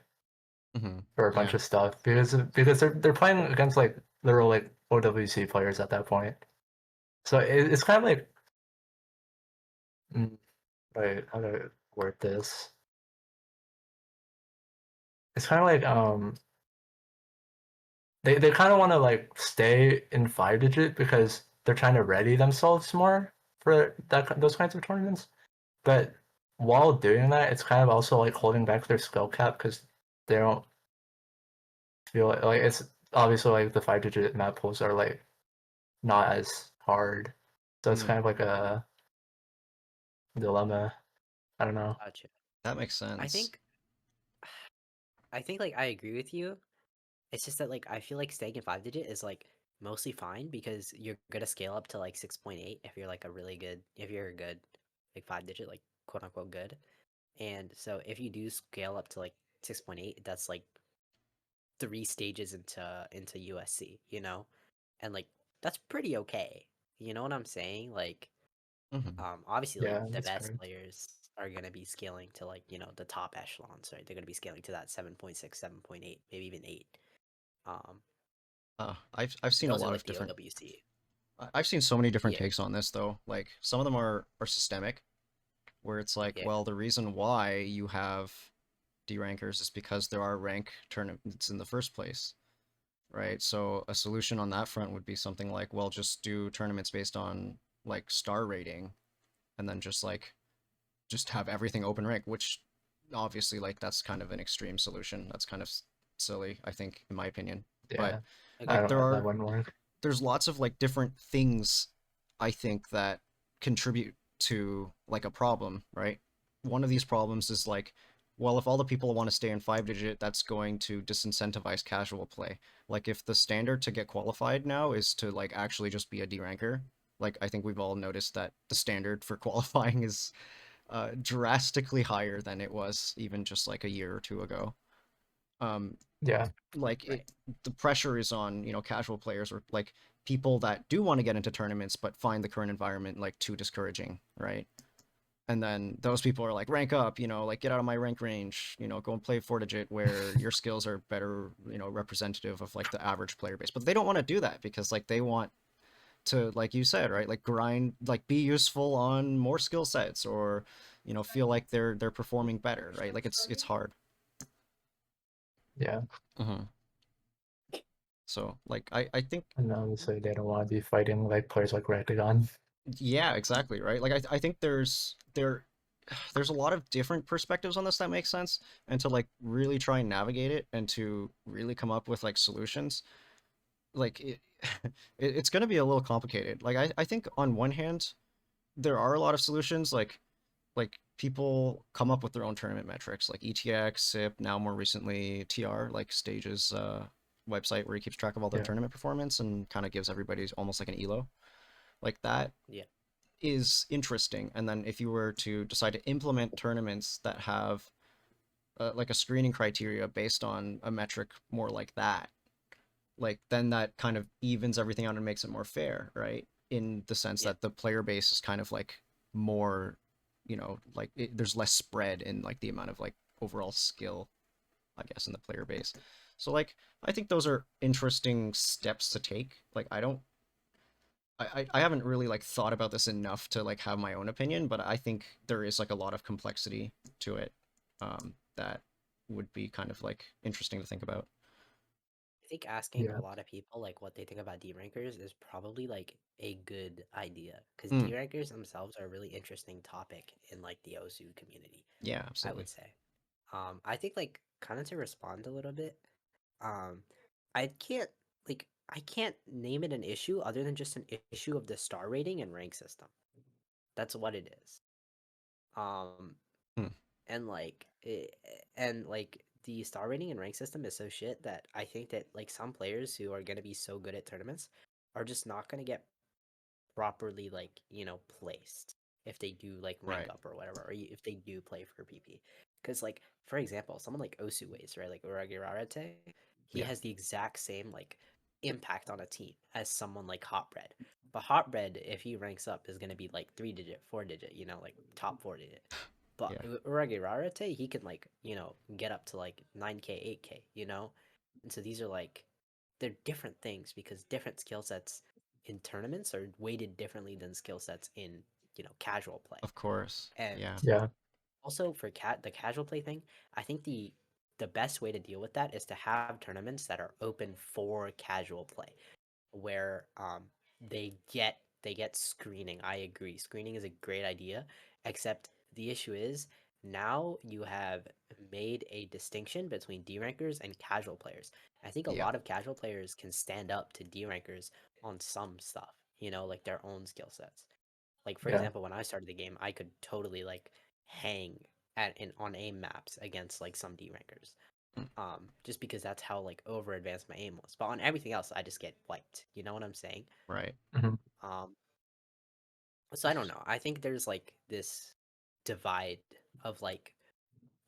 Mm-hmm. for a bunch of stuff because they're playing against like literal like OWC players at that point. So it's kind of like wait, how do I word this? It's kind of like they kind of want to like stay in 5-digit because they're trying to ready themselves more for those kinds of tournaments. But while doing that, it's kind of also like holding back their skill cap because they don't feel like it's obviously like the 5-digit map pools are like not as hard. So it's kind of like a dilemma. I don't know. Gotcha. That makes sense. I think like I agree with you. It's just that like I feel like staying in 5-digit is like mostly fine because you're gonna scale up to like 6.8 if you're like if you're a good like 5-digit, like quote unquote good. And so if you do scale up to like 6.8, that's like 3 stages into USC, and like that's pretty okay. You know what I'm saying? Like, Mm-hmm. obviously, like Yeah, the that's best correct. players are gonna be scaling to like the top echelons, right? They're gonna be scaling to that 7.6, 7.8, maybe even 8. Um, I've seen a those are lot like of the different. OWC. I've seen so many different Yeah, takes on this though. Like some of them are systemic, where it's like, yeah, well, the reason why you have D rankers is because there are rank tournaments in the first place, right? So a solution on that front would be something like, well, just do tournaments based on like star rating, and then just have everything open rank, which obviously like that's kind of an extreme solution. That's kind of silly, I think, in my opinion. But Yeah, I like agreed. don't know. That wouldn't work. there's lots of like different things I think that contribute to like a problem, right? One of these problems is like, well, if all the people want to stay in 5-digit, that's going to disincentivize casual play. Like if the standard to get qualified now is to like actually just be a D ranker, like I think we've all noticed that the standard for qualifying is drastically higher than it was even just like a year or two ago. Um, Yeah, like Right. the pressure is on casual players or like people that do want to get into tournaments but find the current environment like too discouraging, right? And then those people are like, rank up, like get out of my rank range, go and play 4-digit where your skills are better, representative of like the average player base. But they don't want to do that because like they want to, like you said, right, like grind, like be useful on more skill sets or feel like they're performing better, right? Like it's hard. yeah. Mm-hmm. So like I think And obviously they don't want to be fighting like players like Rectagon. yeah, exactly, right? Like I think there's a lot of different perspectives on this that make sense, and to like really try and navigate it and to really come up with like solutions, like it's going to be a little complicated. Like I think on one hand, there are a lot of solutions like people come up with their own tournament metrics like ETX, SIP, now more recently TR, like Stage's website where he keeps track of all their Yeah, tournament performance and kind of gives everybody almost like an elo. Like that Yeah. is interesting. And then if you were to decide to implement tournaments that have like a screening criteria based on a metric more like that, like then that kind of evens everything out and makes it more fair, right? In the sense Yeah. that the player base is kind of like more, like there's less spread in like the amount of like overall skill, I guess, in the player base. So like I think those are interesting steps to take. Like I haven't really like thought about this enough to like have my own opinion, but I think there is like a lot of complexity to it, that would be kind of like interesting to think about. I think asking Yeah. a lot of people like what they think about D rankers is probably like a good idea because Mm, D rankers themselves are a really interesting topic in like the OSU community, yeah, I absolutely. would say. I think like kind of to respond a little bit, um, I can't I can't name it an issue other than just an issue of the star rating and rank system. That's what it is. Um, Hmm. and like the star rating and rank system is so shit that I think that like some players who are gonna be so good at tournaments are just not gonna get properly like placed if they do like rank Right. up or whatever, or if they do play for PP. Because like for example, someone like Osu Ways, right, like Uragirarate, he Yeah. has the exact same like impact on a team as someone like Hotbread. But Hotbread, if he ranks up, is gonna be like 3 digit, 4 digit, like top 4 digit. But Yeah. Uragirarate, he can like get up to like 9K, 8K, and so these are like they're different things because different skill sets in tournaments are weighted differently than skill sets in casual play. Of course. And Yeah. Yeah. also for the casual play thing, I think the best way to deal with that is to have tournaments that are open for casual play where they get screening. I agree. Screening is a great idea, except the issue is now you have made a distinction between D rankers and casual players. I think a Yeah. lot of casual players can stand up to D rankers on some stuff, like their own skill sets. Like for Yeah. example, when I started the game, I could totally like hang on aim maps against like some D rankers. Mm, Just because that's how like over advanced my aim was. But on everything else, I just get wiped. You know what I'm saying? right. Mhm. Um, so I don't know. I think there's like this divide of like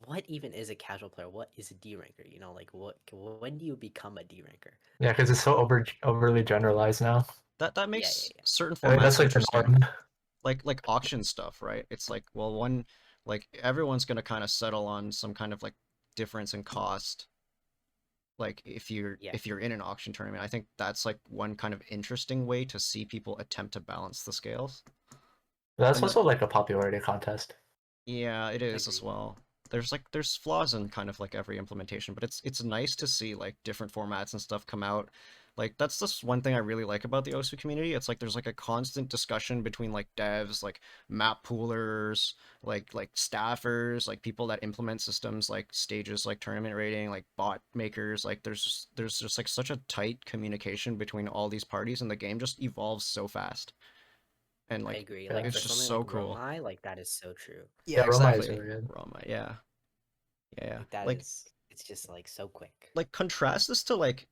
what even is a casual player? What is a D ranker? Like when do you become a D ranker? Yeah, because it's so overly generalized now. That Yeah, yeah, makes yeah. certain I think that's formats like the interesting. norm. Like auction stuff, right? It's like, well, one, like everyone's gonna kind of settle on some kind of like difference in cost. Like Yeah. if you're in an auction tournament, I think that's like one kind of interesting way to see people attempt to balance the scales. That's And then also like a popularity contest. yeah, it is as Agreed. well. There's flaws in kind of like every implementation, but it's nice to see like different formats and stuff come out. Like that's just one thing I really like about the OSU community. It's like there's like a constant discussion between like devs, like map poolers, like staffers, like people that implement systems like stages like tournament rating, like bot makers. Like there's just like such a tight communication between all these parties, and the game just evolves so fast. And I like agree. Like Yeah. it's for just something like so cool. Romai, like that is so true. Yeah, Yeah, Roma is exactly. really good. Roma, yeah. Yeah. Like that Like is it's just like so quick. contrast this to like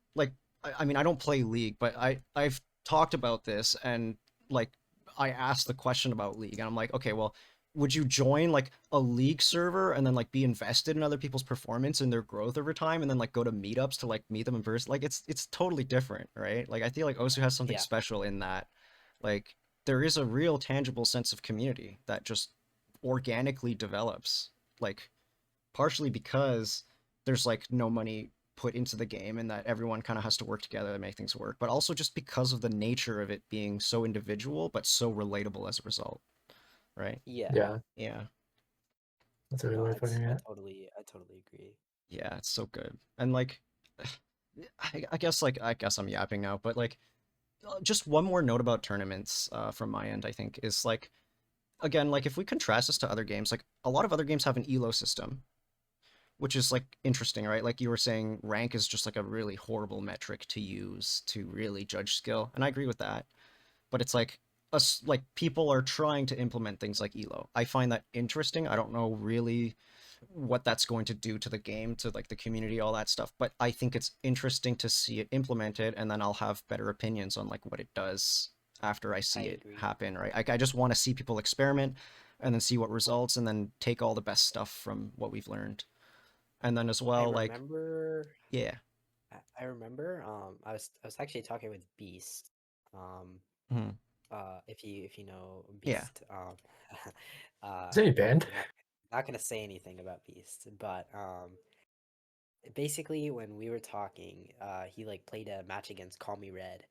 I mean I don't play League, but I've talked about this, and like I asked the question about League, and I'm like, okay, well, would you join like a League server and then like be invested in other people's performance and their growth over time, and then like go to meetups to like meet them in person? Like it's totally different, right? Like I feel like Osu has something Yeah. special in that, like there is a real tangible sense of community that just organically develops, like partially because there's like no money put into the game and that everyone kind of has to work together to make things work, but also just because of the nature of it being so individual but so relatable as a result, right? Yeah. Yeah, Yeah. that's a good No, way of putting it. I totally agree. Yeah, it's so good. And like I guess I'm yapping now, but like just one more note about tournaments from my end, I think, is like again, like if we contrast this to other games, like a lot of other games have an elo system, which is like interesting, right? Like you were saying, rank is just like a really horrible metric to use to really judge skill, and I agree with that. But it's like us, like people are trying to implement things like elo. I find that interesting. I don't know really what that's going to do to the game, to like the community, all that stuff, but I think it's interesting to see it implemented, and then I'll have better opinions on like what it does after I I see it agree. happen, right? Like I just want to see people experiment and then see what results, and then take all the best stuff from what we've learned. And then as I well, like, remember yeah. I remember I was actually talking with Beast. Um Mhm. if you know Yeah. Beast, uh Is he banned? not gonna say anything about Beast, but basically when we were talking, he like played a match against Call Me Red,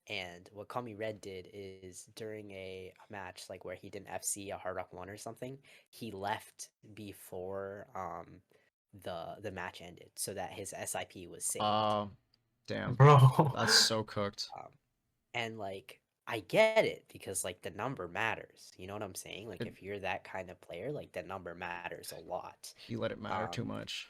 And what Call Me Red did is during a match like where he did an FC a Hard Rock 1 or something, he left before the match ended so that his SIP was saved. Oh, damn. Bro. That's so cooked. And like I get it because like the number matters. You know what I'm saying? Like It- if you're that kind of player, like the number matters a lot. He let it matter too Um, much.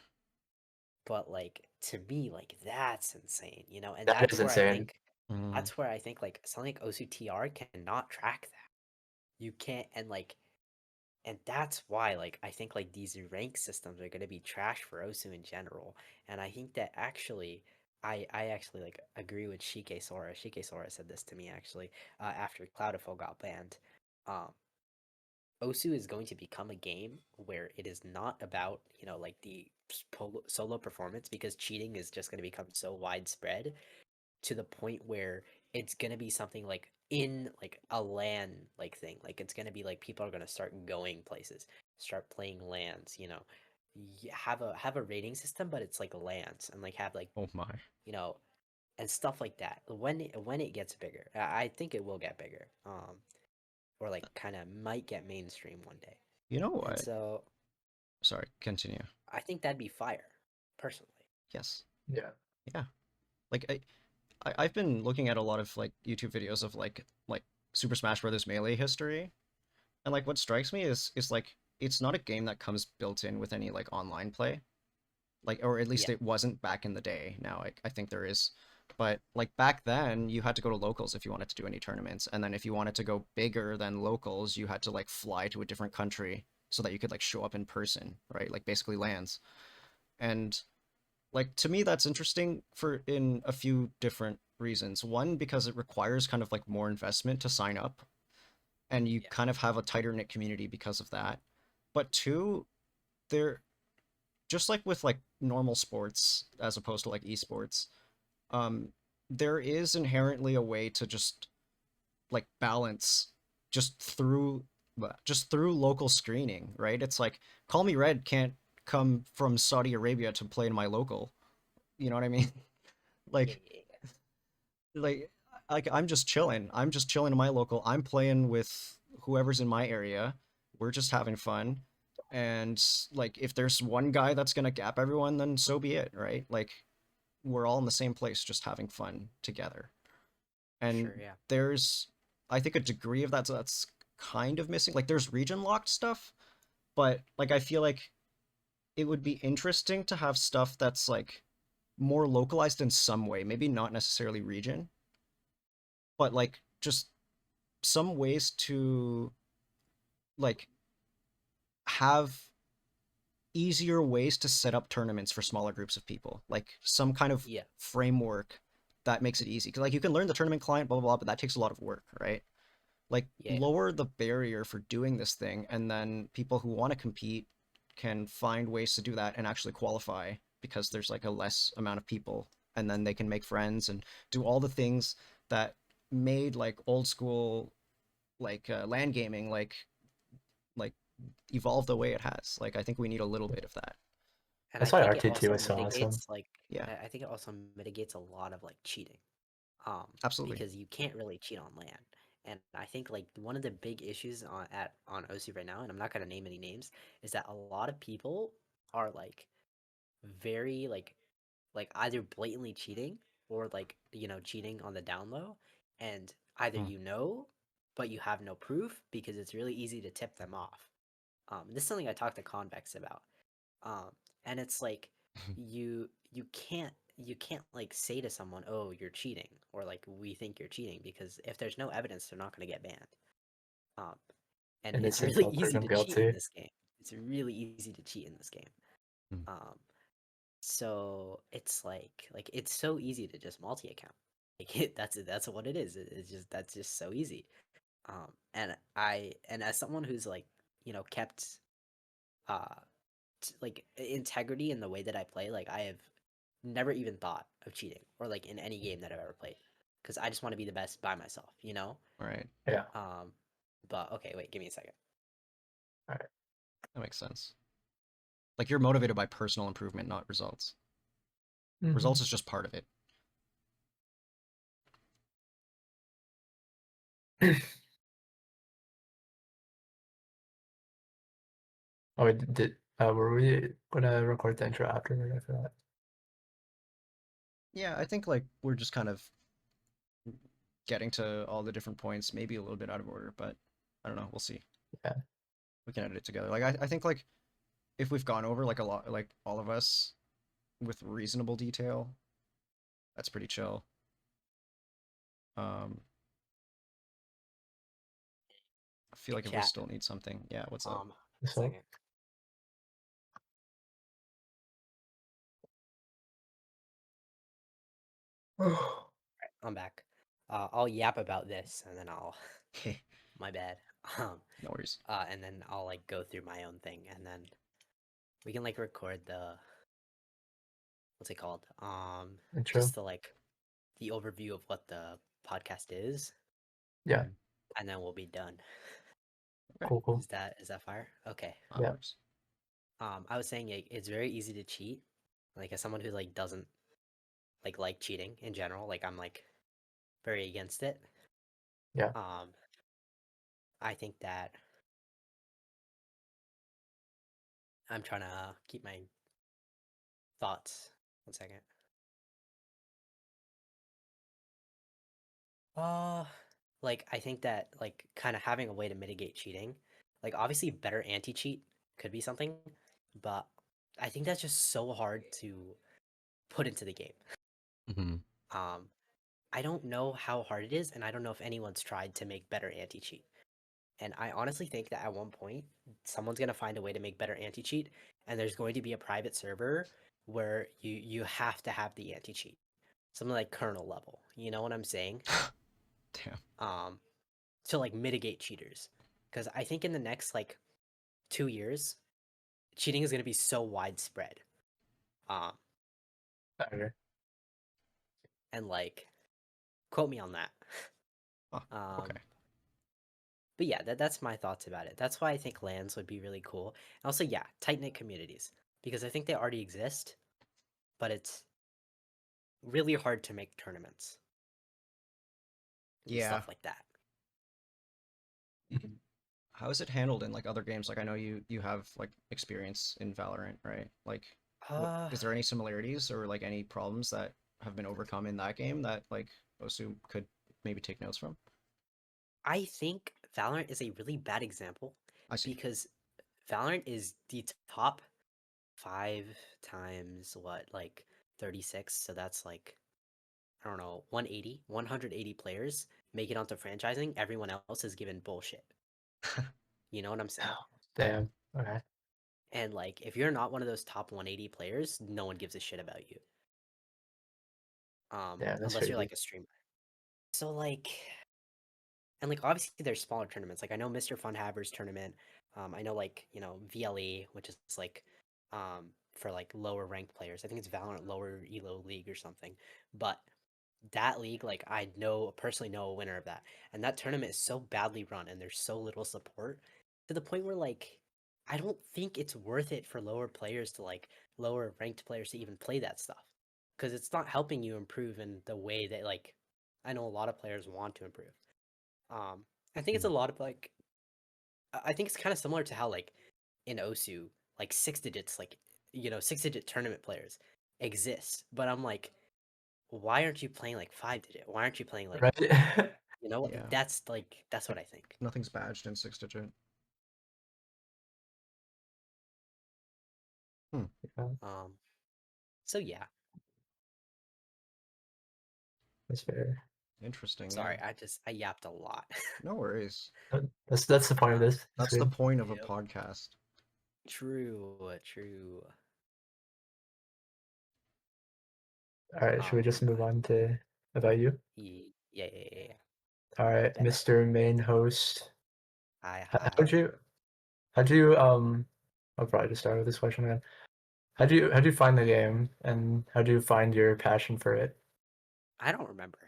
But like to me, like that's insane, you know? And That that's is where I insane. think Mm. that's where I think like something like OCTR cannot track that. You can't and that's why like I think like these rank systems are gonna be trash for OSU in general. And I think that actually I actually like agree with Shike Sora. Shike Sora said this to me actually after Cloudiful got banned. Um OSU is going to become a game where it is not about, you know, like the solo performance because cheating is just going to become so widespread to the point where it's going to be something like in like a LAN like thing. Like it's going to be like people are going to start going places, start playing LANs, you know. Have a rating system but it's like LANs and like have like, Oh my. you know, and stuff like that. When it gets bigger. I think it will get bigger. Or like kind of might get mainstream one day. You know And what? so Sorry, continue. I think that'd be fire, personally. Yes. Yeah. Yeah. Like I've been looking at a lot of like YouTube videos of like Super Smash Brothers Melee history, and like what strikes me is like it's not a game that comes built in with any like online play, like, or at least Yeah. it wasn't back in the day. Now I think there is, but like back then you had to go to locals if you wanted to do any tournaments, and then if you wanted to go bigger than locals, you had to like fly to a different country so that you could like show up in person, right? Like basically lands. And like to me that's interesting for in a few different reasons. One, because it requires kind of like more investment to sign up, and you Yeah. kind of have a tighter knit community because of that. But two, there, just like with like normal sports as opposed to like esports, um there is inherently a way to just like balance just through just through local screening, right? It's like Call Me Red can't come from Saudi Arabia to play in my local. You know what I mean? Yeah, like yeah, yeah. like I'm just chilling. I'm just chilling in my local. I'm playing with whoever's in my area. We're just having fun. And like if there's one guy that's gonna gap everyone, then so be it, right? Like we're all in the same place just having fun together. And Sure, yeah. there's I think a degree of that's kind of missing. Like there's region locked stuff, but like I feel like it would be interesting to have stuff that's like more localized in some way, maybe not necessarily region, but like just some ways to like have easier ways to set up tournaments for smaller groups of people, like some kind of Yeah. framework that makes it easy, because like you can learn the tournament client, blah blah blah, but that takes a lot of work, right? Like Yeah. lower the barrier for doing this thing, and then people who want to compete can find ways to do that and actually qualify, because there's like a less amount of people, and then they can make friends and do all the things that made like old school like LAN gaming like evolve the way it has. Like I think we need a little bit of that. And That's I why think it RT2 also is so awesome. mitigates like Yeah, I think it also mitigates a lot of like cheating. absolutely. Because you can't really cheat on LAN. And I think like one of the big issues on OC right now, and I'm not gonna name any names, is that a lot of people are like very like either blatantly cheating or like, you know, cheating on the down low, and either Hmm. you know but you have no proof because it's really easy to tip them off. This is something I talked to Convex about. And it's like you can't like say to someone, "Oh, you're cheating," or like, "We think you're cheating," because if there's no evidence, they're not going to get banned. Um, and And it's it's really until easy proven to cheat in guilty. this game. It's really easy to cheat in this game. Hmm. So it's like it's so easy to just multi account. Like that's what it is. It's just that's just so easy. And as someone who's like, you know, kept uh like integrity in the way that I play, like I have never even thought of cheating or like in any game that I've ever played because I just want to be the best by myself, you know. Right, Yeah. But okay, wait, give me a second. that makes sense. Like you're motivated by personal improvement, not results. Mhm. Results is just part of it. Oh, were we gonna record the intro after that? Yeah, I think like we're just kind of getting to all the different points, maybe a little bit out of order, but I don't know. We'll see. Yeah. We can edit it together. Like I think like if we've gone over like a lot, like all of us with reasonable detail, that's pretty chill. I feel like if we Chat. still need something, yeah. What's up? So, Second. I'm back. I'll yap about this, and then I'll. My bad. No worries. And then I'll like go through my own thing, and then we can like record the what's it called? intro. Just the overview of what the podcast is, Yeah, and then we'll be done. cool. Is that fire? Okay. That Yeah. works. I was saying it's very easy to cheat. Like as someone who like doesn't like cheating in general, like I'm like very against it. Yeah. I think that I'm trying to keep my thoughts. 1 second. Like I think that like kind of having a way to mitigate cheating, like obviously better anti-cheat could be something, but I think that's just so hard to put into the game. Mm-hmm. I don't know how hard it is, and I don't know if anyone's tried to make better anti-cheat. And I honestly think that at one point, someone's gonna find a way to make better anti-cheat, and there's going to be a private server where you have to have the anti-cheat, something like kernel level. You know what I'm saying? Damn. To like mitigate cheaters, because I think in the next like 2 years, cheating is gonna be so widespread. Okay. And like, quote me on that. Oh, okay. But yeah, that's my thoughts about it. That's why I think LANs would be really cool. And also, yeah, tight knit communities, because I think they already exist, but it's really hard to make tournaments. And Yeah. stuff like that. How is it handled in like other games? Like I know you have like experience in Valorant, right? Like, is there any similarities or like any problems that have been overcome in that game that like Osu could maybe take notes from? I think Valorant is a really bad example I see. because Valorant is the top 5 times what, like 36. So that's like, I don't know, 180 players make it onto franchising. Everyone else is given bullshit. You know what I'm saying? Damn. Okay. And like, if you're not one of those top 180 players, no one gives a shit about you. Yeah, that's Unless you're crazy. like a streamer. So like, and like obviously there's smaller tournaments. Like I know Mr. Funhaber's tournament. I know like, you know, VLE, which is like for like lower ranked players. I think it's Valorant lower elo league or something. But that league, like I personally know a winner of that. And that tournament is so badly run and there's so little support to the point where like I don't think it's worth it for lower players to like lower ranked players to even play that stuff. Because it's not helping you improve in the way that like I know a lot of players want to improve. I think it's a lot of like I think it's kind of similar to how like in Osu, like 6 digits, like you know, 6 digit tournament players exist. But I'm like, why aren't you playing like 5 digit? Why aren't you playing like Right. you know? Yeah. That's what I think. Nothing's badged in 6-digit. Yeah. So yeah. That's fair. Interesting. Sorry, Yeah. I yapped a lot. No worries. That's the point of this. That's good. the point of a Yep. podcast. True. All right, should we just move on to about you? Yeah. All right, Definitely. Mr. Main Host. Hi. How'd you I'll probably just start with this question again. How'd you find the game and how'd you find your passion for it? I don't remember.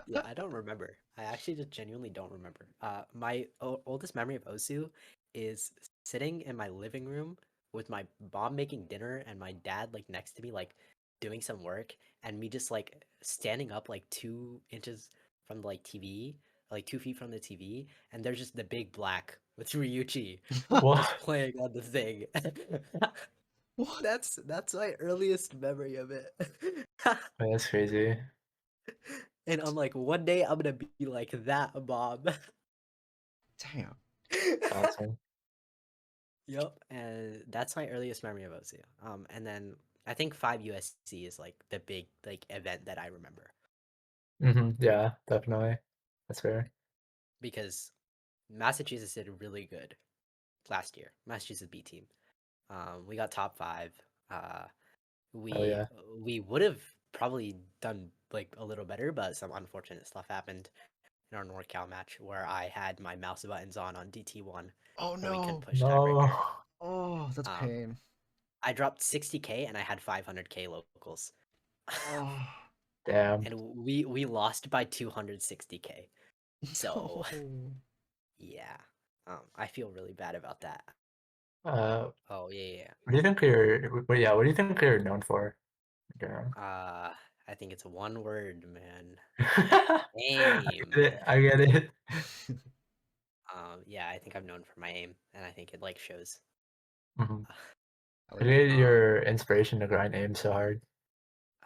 Yeah, I don't remember. I actually just genuinely don't remember. My oldest memory of Osu is sitting in my living room with my mom making dinner and my dad like next to me like doing some work and me just like standing up like 2 inches from like TV, like 2 feet from the TV, and there's just the big black with Ryuichi What? just playing on the thing. What? That's my earliest memory of it. Man, that's crazy. And I'm like, one day I'm gonna be like that, Bob. Damn. Awesome. Yep, and that's my earliest memory of OSU. And then I think 5 USC is like the big like event that I remember Yeah, definitely. That's fair. because Massachusetts did really good last year. Massachusetts B team. We got top 5. Uh, Oh we yeah. we would have probably done like a little better, but some unfortunate stuff happened in our NorCal match where I had my mouse buttons on DT1 Oh and we couldn't no. push No. tiebreaker. Oh, that's Um, pain. I dropped 60k and I had 500k locals. Oh. Damn. And we lost by 260k. So No. yeah, I feel really bad about that. Uh, Oh yeah. what do you think what do you think you're known for? Yeah. I think it's one word, man. I Aim. get it. I get it. Yeah, I think I'm known for my aim, and I think it like shows. Mhm. I Where like do you it. get your inspiration to grind aim so hard?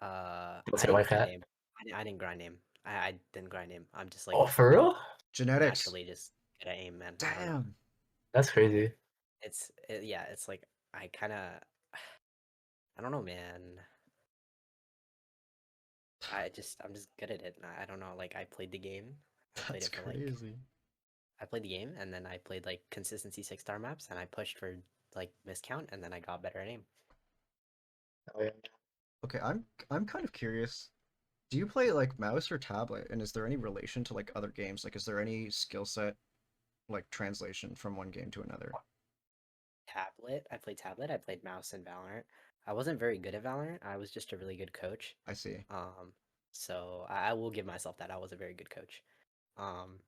I Let's say didn't White grind Cat. aim. I didn't grind aim. I didn't grind aim. I'm just like Oh, for real? Genetics. naturally just good at aim, man. I don't know. Damn. That's crazy. Yeah, it's like I kind of I don't know, man. I'm just good at it. And I don't know. Like I played the game. I played That's it for like crazy. I played the game and then I played like consistency 6-star maps and I pushed for like miscount and then I got better at aim. Oh, yeah. Okay, I'm kind of curious. Do you play like mouse or tablet? And is there any relation to like other games? Like, is there any skill set like translation from one game to another? Tablet. I played tablet. I played mouse in Valorant. I wasn't very good at Valorant. I was just a really good coach. I see. So I will give myself that. I was a very good coach. Um,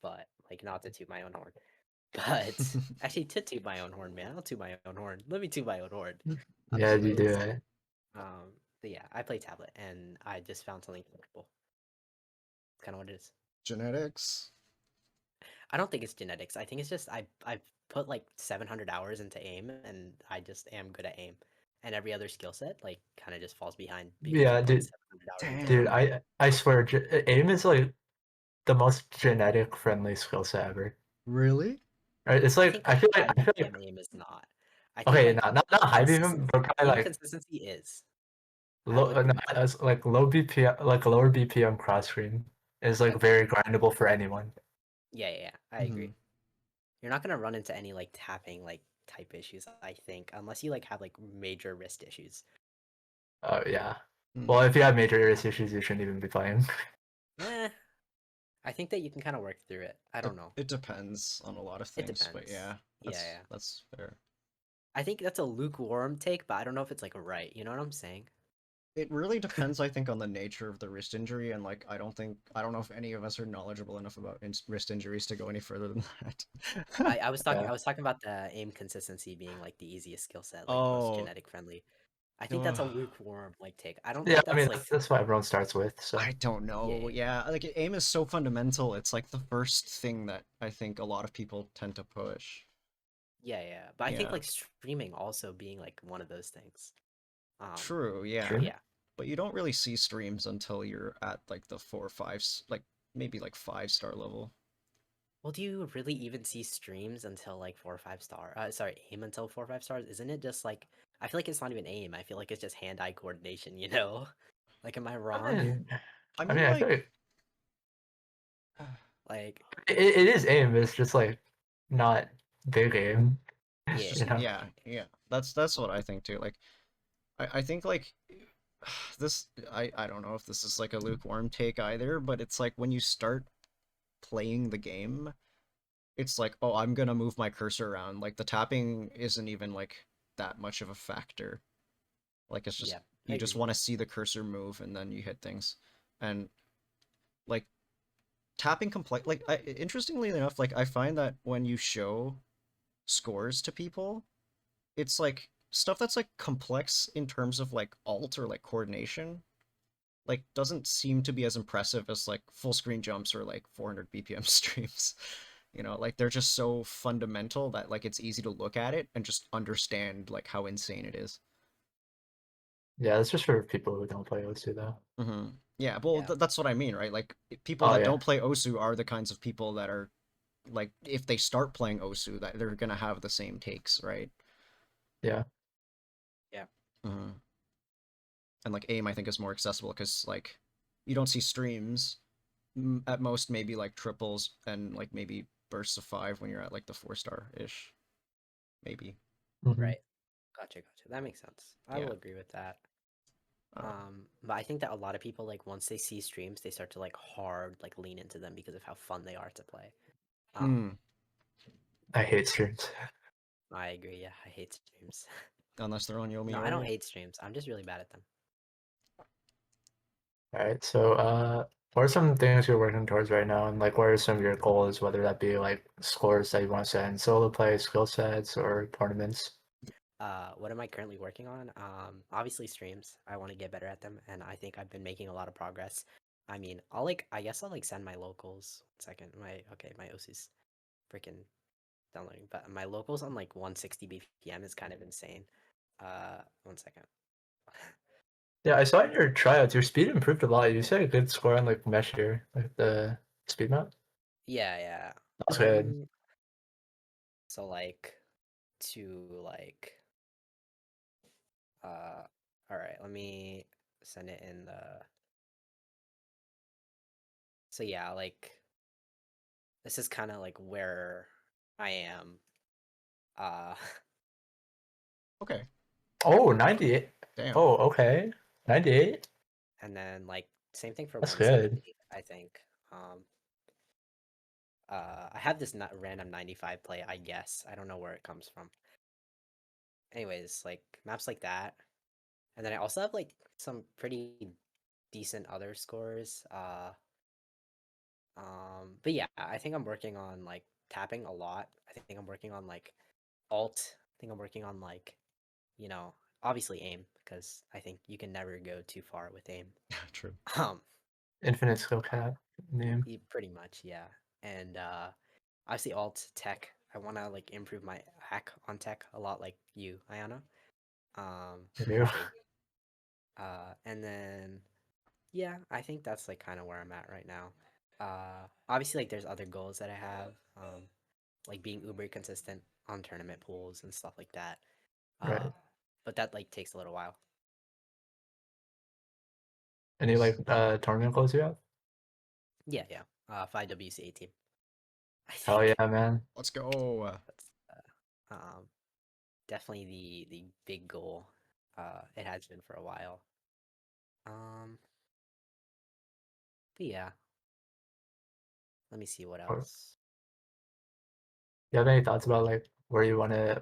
but like not to toot my own horn. But actually to toot my own horn, man. I'll toot my own horn. Let me toot my own horn. Yeah, you do Anyways, it. but yeah, I play tablet and I just found something comfortable. It's kind of what it is. Genetics. I don't think it's genetics. I think it's just I've put like 700 hours into aim and I just am good at aim. And every other skill set like kind of just falls behind because Yeah, you put dude. 700 hours into Damn. it. Dude, I swear, aim is like the most genetic friendly skill set ever. Really? Right? It's I like think I like feel like high I feel BPM like aim is not. I think okay, like not high beam, consistency, but kind of aim like consistency is. I low, will no, agree. it's like low BPM, like lower BPM cross screen is like Okay. very grindable for anyone. Yeah. I agree. You're not gonna run into any like tapping like type issues, I think, unless you like have like major wrist issues. Oh yeah. Hmm. Well, if you have major iris issues, you shouldn't even be playing. Eh, I think that you can kind of work through it. I don't know. It depends on a lot of It things, but depends. yeah, Yeah. that's fair. I think that's a lukewarm take, but I don't know if it's like right. You know what I'm saying? It really depends, I think, on the nature of the wrist injury, and like I don't know if any of us are knowledgeable enough about wrist injuries to go any further than that. I was talking Yeah. I was talking about the aim consistency being like the easiest skill set, like most Oh, genetic friendly. I think that's a lukewarm like take. I don't Yeah, think I that's mean like that's what everyone starts with. So I don't know. Yeah. Yeah, like aim is so fundamental. It's like the first thing that I think a lot of people tend to push. Yeah. But I think Yeah. like streaming also being like one of those things. True, yeah. True. Yeah. But you don't really see streams until you're at like the 4 or 5, like maybe like 5-star level. Well, do you really even see streams until like 4 or 5 star? Sorry, aim until 4 or 5 stars? Isn't it just like I feel like it's not even aim. I feel like it's just hand-eye coordination, you know? Like, am I I wrong? mean, I I mean, mean, I feel like, Like, it is aim. It's just like not big aim. it's yeah, just You know? yeah. That's what I think too. Like, I think like this. I don't know if this is like a lukewarm take either, but it's like when you start playing the game, it's like, oh, I'm gonna move my cursor around. Like the tapping isn't even like that much of a factor. Like it's just yeah, I you just agree. want to see the cursor move and then you hit things. And like tapping complex like interestingly enough, like I find that when you show scores to people, it's like stuff that's like complex in terms of like alt or like coordination. like doesn't seem to be as impressive as like full screen jumps or like 400 BPM streams. You know, like they're just so fundamental that like it's easy to look at it and just understand like how insane it is. Yeah, it's just for people who don't play OSU though. Yeah, well, Yeah. that's what I mean, right? Like people Oh that yeah. don't play Osu are the kinds of people that are like if they start playing Osu, that they're gonna have the same takes, right? Yeah. And like AIM, I think is more accessible because like you don't see streams at most maybe like triples and like maybe bursts of 5 when you're at like the 4-star ish, maybe. Mhm. Right. Gotcha. That makes sense. I Yeah. will agree with that. Um, But I think that a lot of people like once they see streams, they start to like hard like lean into them because of how fun they are to play. I hate streams. I agree. Yeah, I hate streams. unless they're on Yomi No, I don't Ori. hate streams. I'm just really bad at them. All right. So, what are some things you're working towards right now, and like, what are some of your goals, whether that be like scores that you want to set in solo play, skill sets, or tournaments? What am I currently working on? Obviously streams. I want to get better at them, and I think I've been making a lot of progress. I mean, I guess I'll like send my locals. 1 second, my OC's freaking downloading, but my locals on like 160 BPM is kind of insane. 1 second. Yeah, I saw in your tryouts, your speed improved a lot. You said a good score on like Mesh here, like the speed map. Yeah. That's good. So like to like all right, let me send it in the. So yeah, like this is kind of like where I am. Uh Okay, Oh, 98. damn. Oh, okay. 98. and then like same thing for That's good. 170, I think. Um I have this not random 95 play, I guess. I don't know where it comes from. Anyways, like maps like that. And then I also have like some pretty decent other scores. But yeah, I think I'm working on like tapping a lot. I think I'm working on like alt. I think I'm working on like, obviously aim because I think you can never go too far with aim. True. Um, Infinite skill cap name. Pretty much, yeah. And obviously alt tech. I want to like improve my hack on tech a lot, like you, Ayana. You. And then yeah, I think that's like kind of where I'm at right now. Obviously, like there's other goals that I have, like being uber consistent on tournament pools and stuff like that. Right. But that like takes a little while. Any like tournament goals you have? Yeah. 5 WCA team. I Hell think yeah, man. Let's go. that's definitely the big goal. It has been for a while. But yeah. Let me see what Or- else. You have any thoughts about like where you want to,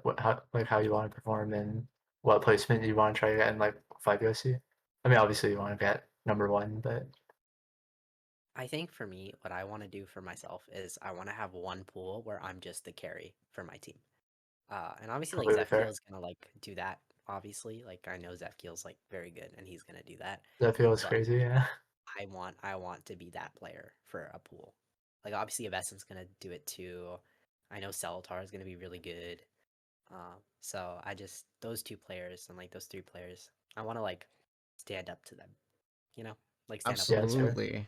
how you want to perform and what placement you want to try to get in like 5 USC? I mean, obviously you want to get #1, but I think for me, what I want to do for myself is I want to have one pool where I'm just the carry for my team. And obviously, like completely fair. Zephyr gonna like do that. Obviously, like I know Zephyr like very good, and he's gonna do that. That feels But crazy, yeah. I want to be that player for a pool. Like obviously, Avestim's gonna do it too. I know Celatar is gonna be really good. So I just those two players and like those three players, I want to like stand up to them. You know, like stand up. Yeah, that's fair. Absolutely.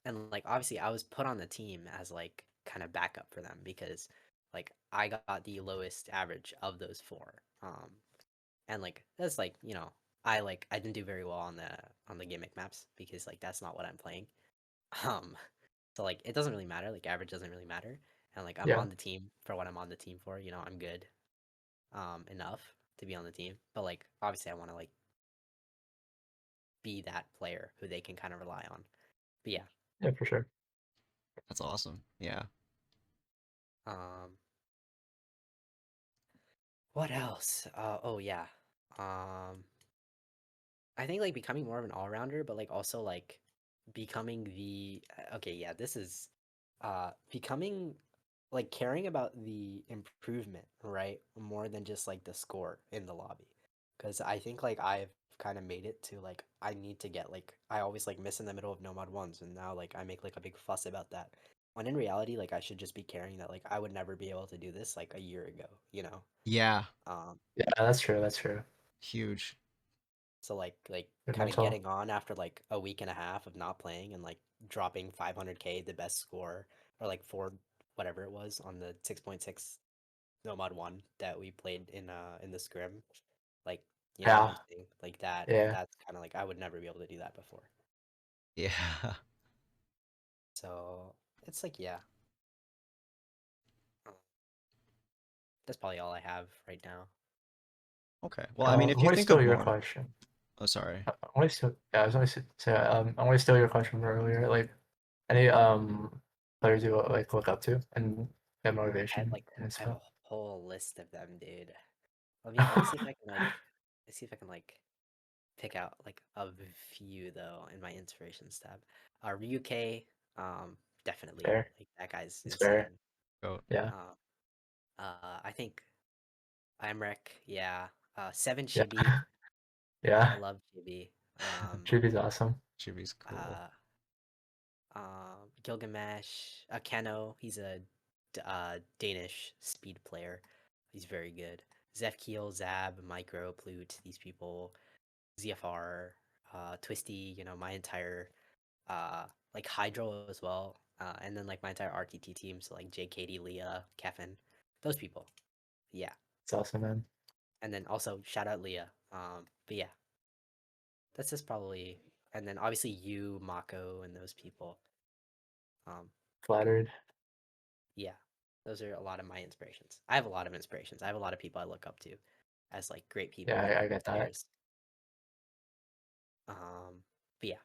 And like obviously I was put on the team as like kind of backup for them because like I got the lowest average of those four. And like that's like, I didn't do very well on the gimmick maps because like that's not what I'm playing. Um so like it doesn't really matter, like average doesn't really matter. And like I'm Yeah. on the team for what I'm on the team for, I'm good enough to be on the team. But like obviously I want to like be that player who they can kind of rely on. But yeah. Yeah, for sure. That's awesome. Yeah. Um, what else? Oh yeah. I think like becoming more of an all-rounder, but like also like becoming the okay, yeah, this is becoming like caring about the improvement, right? More than just like the score in the lobby. Because I think like I've kind of made it to like I need to get like I always like miss in the middle of no mod ones, and now like I make like a big fuss about that. When in reality, like I should just be caring that like I would never be able to do this like a year ago, you know. Yeah, Yeah, that's true. That's true. huge. So like Good kind of mental. getting on after like a week and a half of not playing and like dropping 500k, the best score, or like four whatever it was on the 6.6 Nomad one that we played in the scrim. Like, you know what Yeah. I'm saying? Like that Yeah. that's kind of like I would never be able to do that before. Yeah. So it's like yeah. Uh, That's probably all I have right now. Okay. Well, I mean, I if you want to think steal of your more. question. Oh, sorry. I want to steal. Yeah, I was going to say. I want to steal your question from earlier. Like, any players you like look up to and get motivation and I have stuff. a whole list of them, dude. Let me see if I can like let's see if I can like pick out like a few though in my inspirations tab. Ryuk, definitely Fair. like that guy's It's fair. insane. Go. Yeah. Um, I think Imrek, yeah. Seven Yeah. Chibi, I Yeah. love Chibi. Chibi's awesome. Chibi's cool. Uh, Gilgamesh, Keno, he's a Danish speed player. He's very good. Zefkiel, Zab, Micro, Plute, these people, ZFR, Twisty, you know, my entire like Hydro as well. And then like my entire RTT team, so like JKD, Leah, Kevin, those people. Yeah. It's awesome, man. And then also shout out Leah. But yeah, that's just probably, and then obviously you, Mako, and those people. Flattered. Yeah, those are a lot of my inspirations. I have a lot of inspirations. I have a lot of people I look up to as like great people Yeah, and I get that. players. But yeah,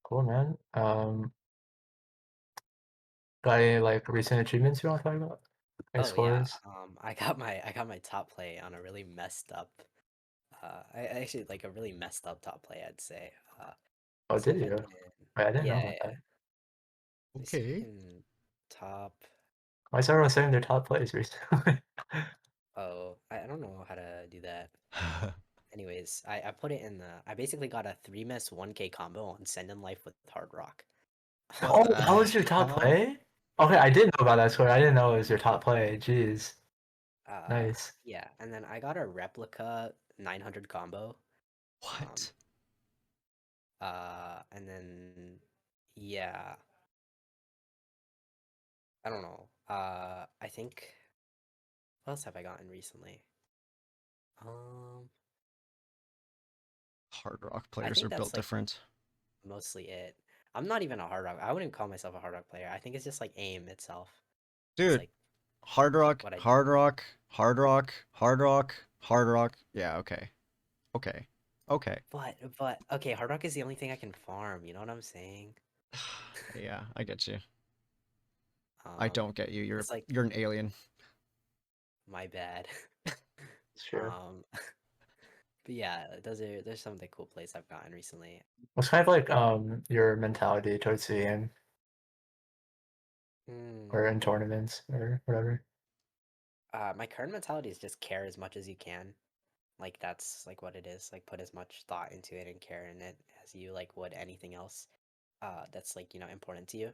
Cool, man. Got any like recent achievements you want to talk about? Any oh yeah. scores? I got my top play on a really messed up. I actually like a really messed up top play. I'd say. Oh, See did if I you? can. Wait, I didn't know Yeah, about yeah. that. Let me see if I Okay. can top. Why is everyone saying their top plays recently? Oh, I don't know how to do that. Anyways, I put it in the. I basically got a 3-miss 1k combo on Send in Life with Hard Rock. What Oh, the that was your top hell? play? Okay, I did know about that score. I didn't know it was your top play. Jeez. Nice. Yeah, and then I got a replica 900 combo. Um, What? and then yeah, I don't know. I think what else have I gotten recently? Um, Hard Rock I players are think built that's like different. mostly it. I'm not even a hard rock. I wouldn't call myself a hard rock player. I think it's just like aim itself. It's Dude, like Hard Rock, what I do. Hard Rock, Hard Rock, Hard Rock, Hard Rock. Yeah, okay. Okay. Okay. But okay, hard rock is the only thing I can farm. You know what I'm saying? Yeah, I get you. I Um, don't get you. You're it's like you're an alien. my bad. Sure. But yeah, there's some of the cool plays I've gotten recently. What's kind of like your mentality towards the game Hmm. or in tournaments or whatever? My current mentality is just care as much as you can. Like that's like what it is. Like put as much thought into it and care in it as you like would anything else. That's like important to you.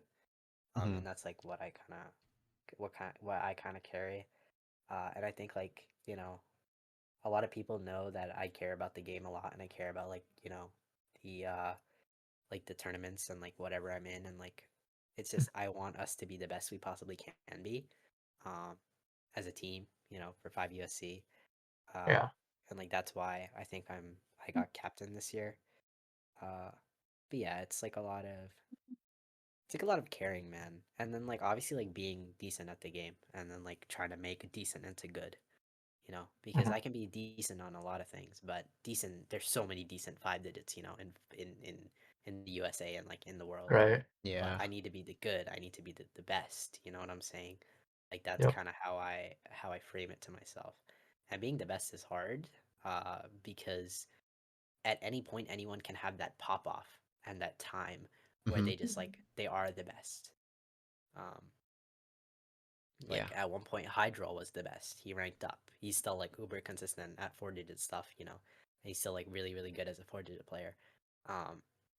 Mhm. And that's like what I kind of carry. And I think like a lot of people know that I care about the game a lot, and I care about like the like the tournaments and like whatever I'm in, and like it's just I want us to be the best we possibly can be, um, as a team, for 5USC, uh, Yeah. and like that's why I got captain this year, but yeah, it's like a lot of caring, man, and then like obviously like being decent at the game, and then like trying to make decent into good. Because Mhm. I can be decent on a lot of things, but decent, there's so many decent 5 digits, in the USA and like in the world. Right. But Yeah. I need to be the good. I need to be the best. You know what I'm saying? Like that's Yep. kind of how I frame it to myself. And being the best is hard, because at any point anyone can have that pop off and that time where Mhm. they just like they are the best. Um, Like Yeah. at one point, Hydro was the best. He ranked up. He's still like uber consistent at 4-digit stuff, you know. And he's still like really really good as a 4-digit player.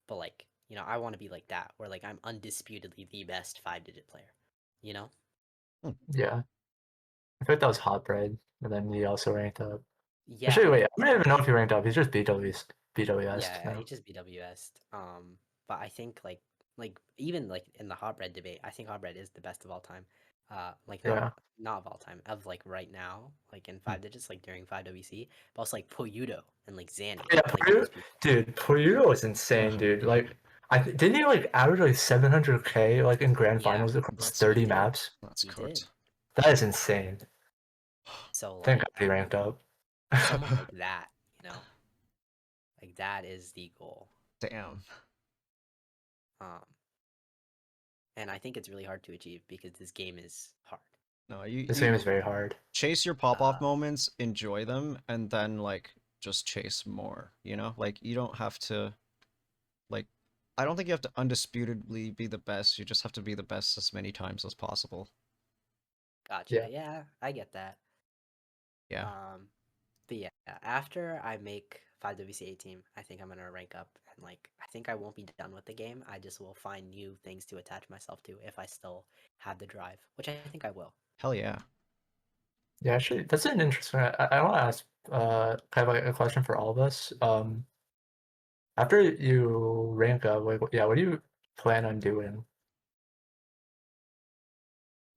But like I want to be like that, where like I'm undisputedly the best 5-digit player. You know? Yeah. I think that was Hot Bread, and then he also ranked up. Yeah. Actually, wait, Like, I don't even know if he ranked up. He's just BWS yeah, now. he just BWS. But I think like even like in the hot bread debate, I think hot bread is the best of all time. Like Yeah. not of all time, of like right now, like in Hmm. 5 digits, like during 5WC, but also like Poyudo and like Zanny, Yeah, like Poyudo, those people. dude, Poyudo was insane, dude. Like, didn't he like average like 700K like in grand Yeah, finals across That's 30 he did. maps? that's He did. cooked. That is insane. So Thank like God he ranked up. someone like that, like that is the goal. Damn. Um, and I think it's really hard to achieve because this game is hard. No, This you game is very hard. chase your pop-off Uh, moments, enjoy them, and then like just chase more, you know? Like you don't have to like I don't think you have to undisputedly be the best. You just have to be the best as many times as possible. Gotcha. Yeah. Yeah, I get that. Yeah. But yeah, after I make 5WC 18, I think I'm gonna rank up and like I think I won't be done with the game. I just will find new things to attach myself to if I still have the drive, which I think I will. Hell yeah. Yeah, actually, that's an interesting. I want to ask kind of like a question for all of us. After you rank up, like, yeah, what do you plan on doing?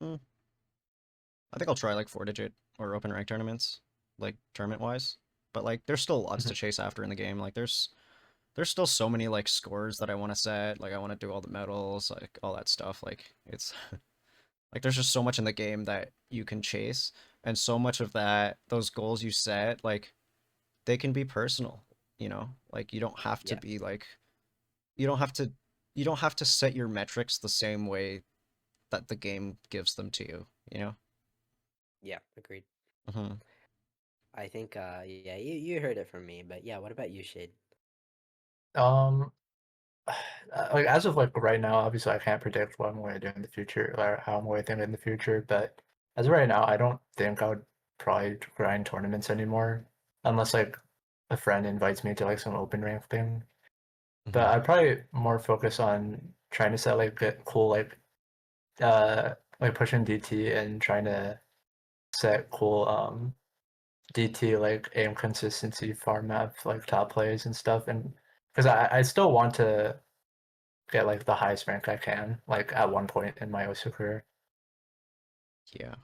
Hmm. I think I'll try like 4-digit or open rank tournaments, like tournament wise. But like there's still lots to chase after in the game. Like there's still so many like scores that I want to set. Like I want to do all the medals, like all that stuff. Like it's like there's just so much in the game that you can chase, and so much of that those goals you set, like they can be personal, you know? Like you don't have to Yeah, be like you don't have to you don't have to set your metrics the same way that the game gives them to you, you know? yeah, agreed. Mhm. I think yeah, you heard it from me, but yeah, what about you, Shade? Um, like as of like right now, obviously I can't predict what I'm going to do in the future or how I'm going to think in the future. But as of right now, I don't think I would probably grind tournaments anymore, unless like a friend invites me to like some open rank thing. But Mhm. I'd probably more focus on trying to set like get cool like pushing DT and trying to set cool DT like aim consistency farm map like top plays and stuff, and because I still want to get like the highest rank I can like at one point in my OSU career. Yeah.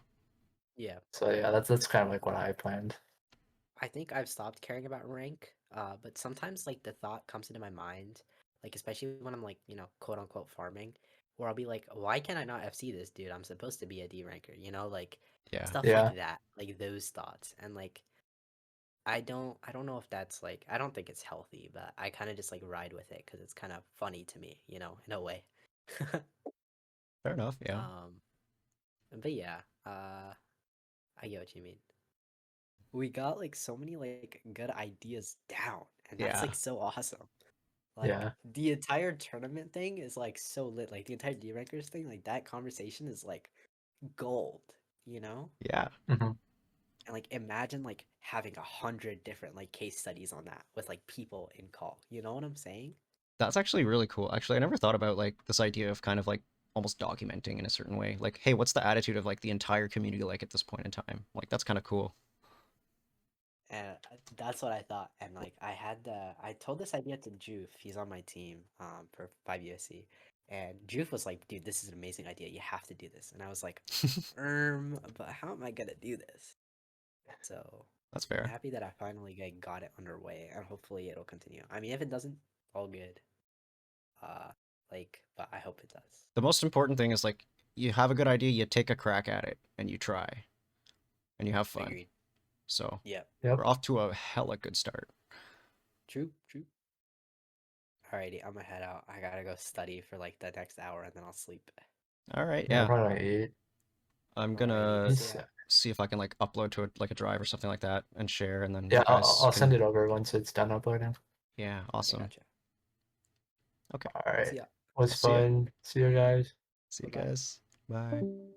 Yeah, So yeah, that's kind of like what I planned. I think I've stopped caring about rank, but sometimes like the thought comes into my mind, like especially when I'm like, quote unquote farming, where I'll be like, why can I not FC this dude? I'm supposed to be a D ranker, like Yeah. stuff Yeah. like that, like those thoughts. And like I don't know if that's like I don't think it's healthy, but I kind of just like ride with it because it's kind of funny to me, in a way. Fair enough, yeah. um, but yeah, I get what you mean. We got like so many like good ideas down, and that's Yeah. like so awesome. Like Yeah. the entire tournament thing is like so lit. Like the entire D rankers thing, like that conversation is like gold, you know? Yeah. Hmm. And like imagine like having 100 different like case studies on that with like people in call. You know what I'm saying? That's actually really cool. Actually, I never thought about like this idea of kind of like almost documenting in a certain way. Like, hey, what's the attitude of like the entire community like at this point in time? Like that's kind of cool. And that's what I thought. And like I told this idea to Joof. He's on my team for 5USC. And Joof was like, dude, this is an amazing idea. You have to do this. And I was like, but how am I gonna do this? So That's I'm fair. happy that I finally like, got it underway, and hopefully it'll continue. I mean, if it doesn't, all good. Uh, but I hope it does. The most important thing is like you have a good idea, you take a crack at it and you try and you have fun. Agreed. So Yep. Yep. we're off to a hella good start. True. True. Alrighty, I'm gonna head out. I gotta go study for like the next hour, and then I'll sleep. All right, Yeah. yeah. Probably like 8. I'm Alrighty. gonna See ya. see if I can like upload to like a drive or something like that and share, and then Yeah, you guys I'll can. send it over once it's done uploading. Yeah, I awesome. gotcha. Okay. All right. See ya. Was See ya. fun. See you guys. See you Bye bye. guys. Bye.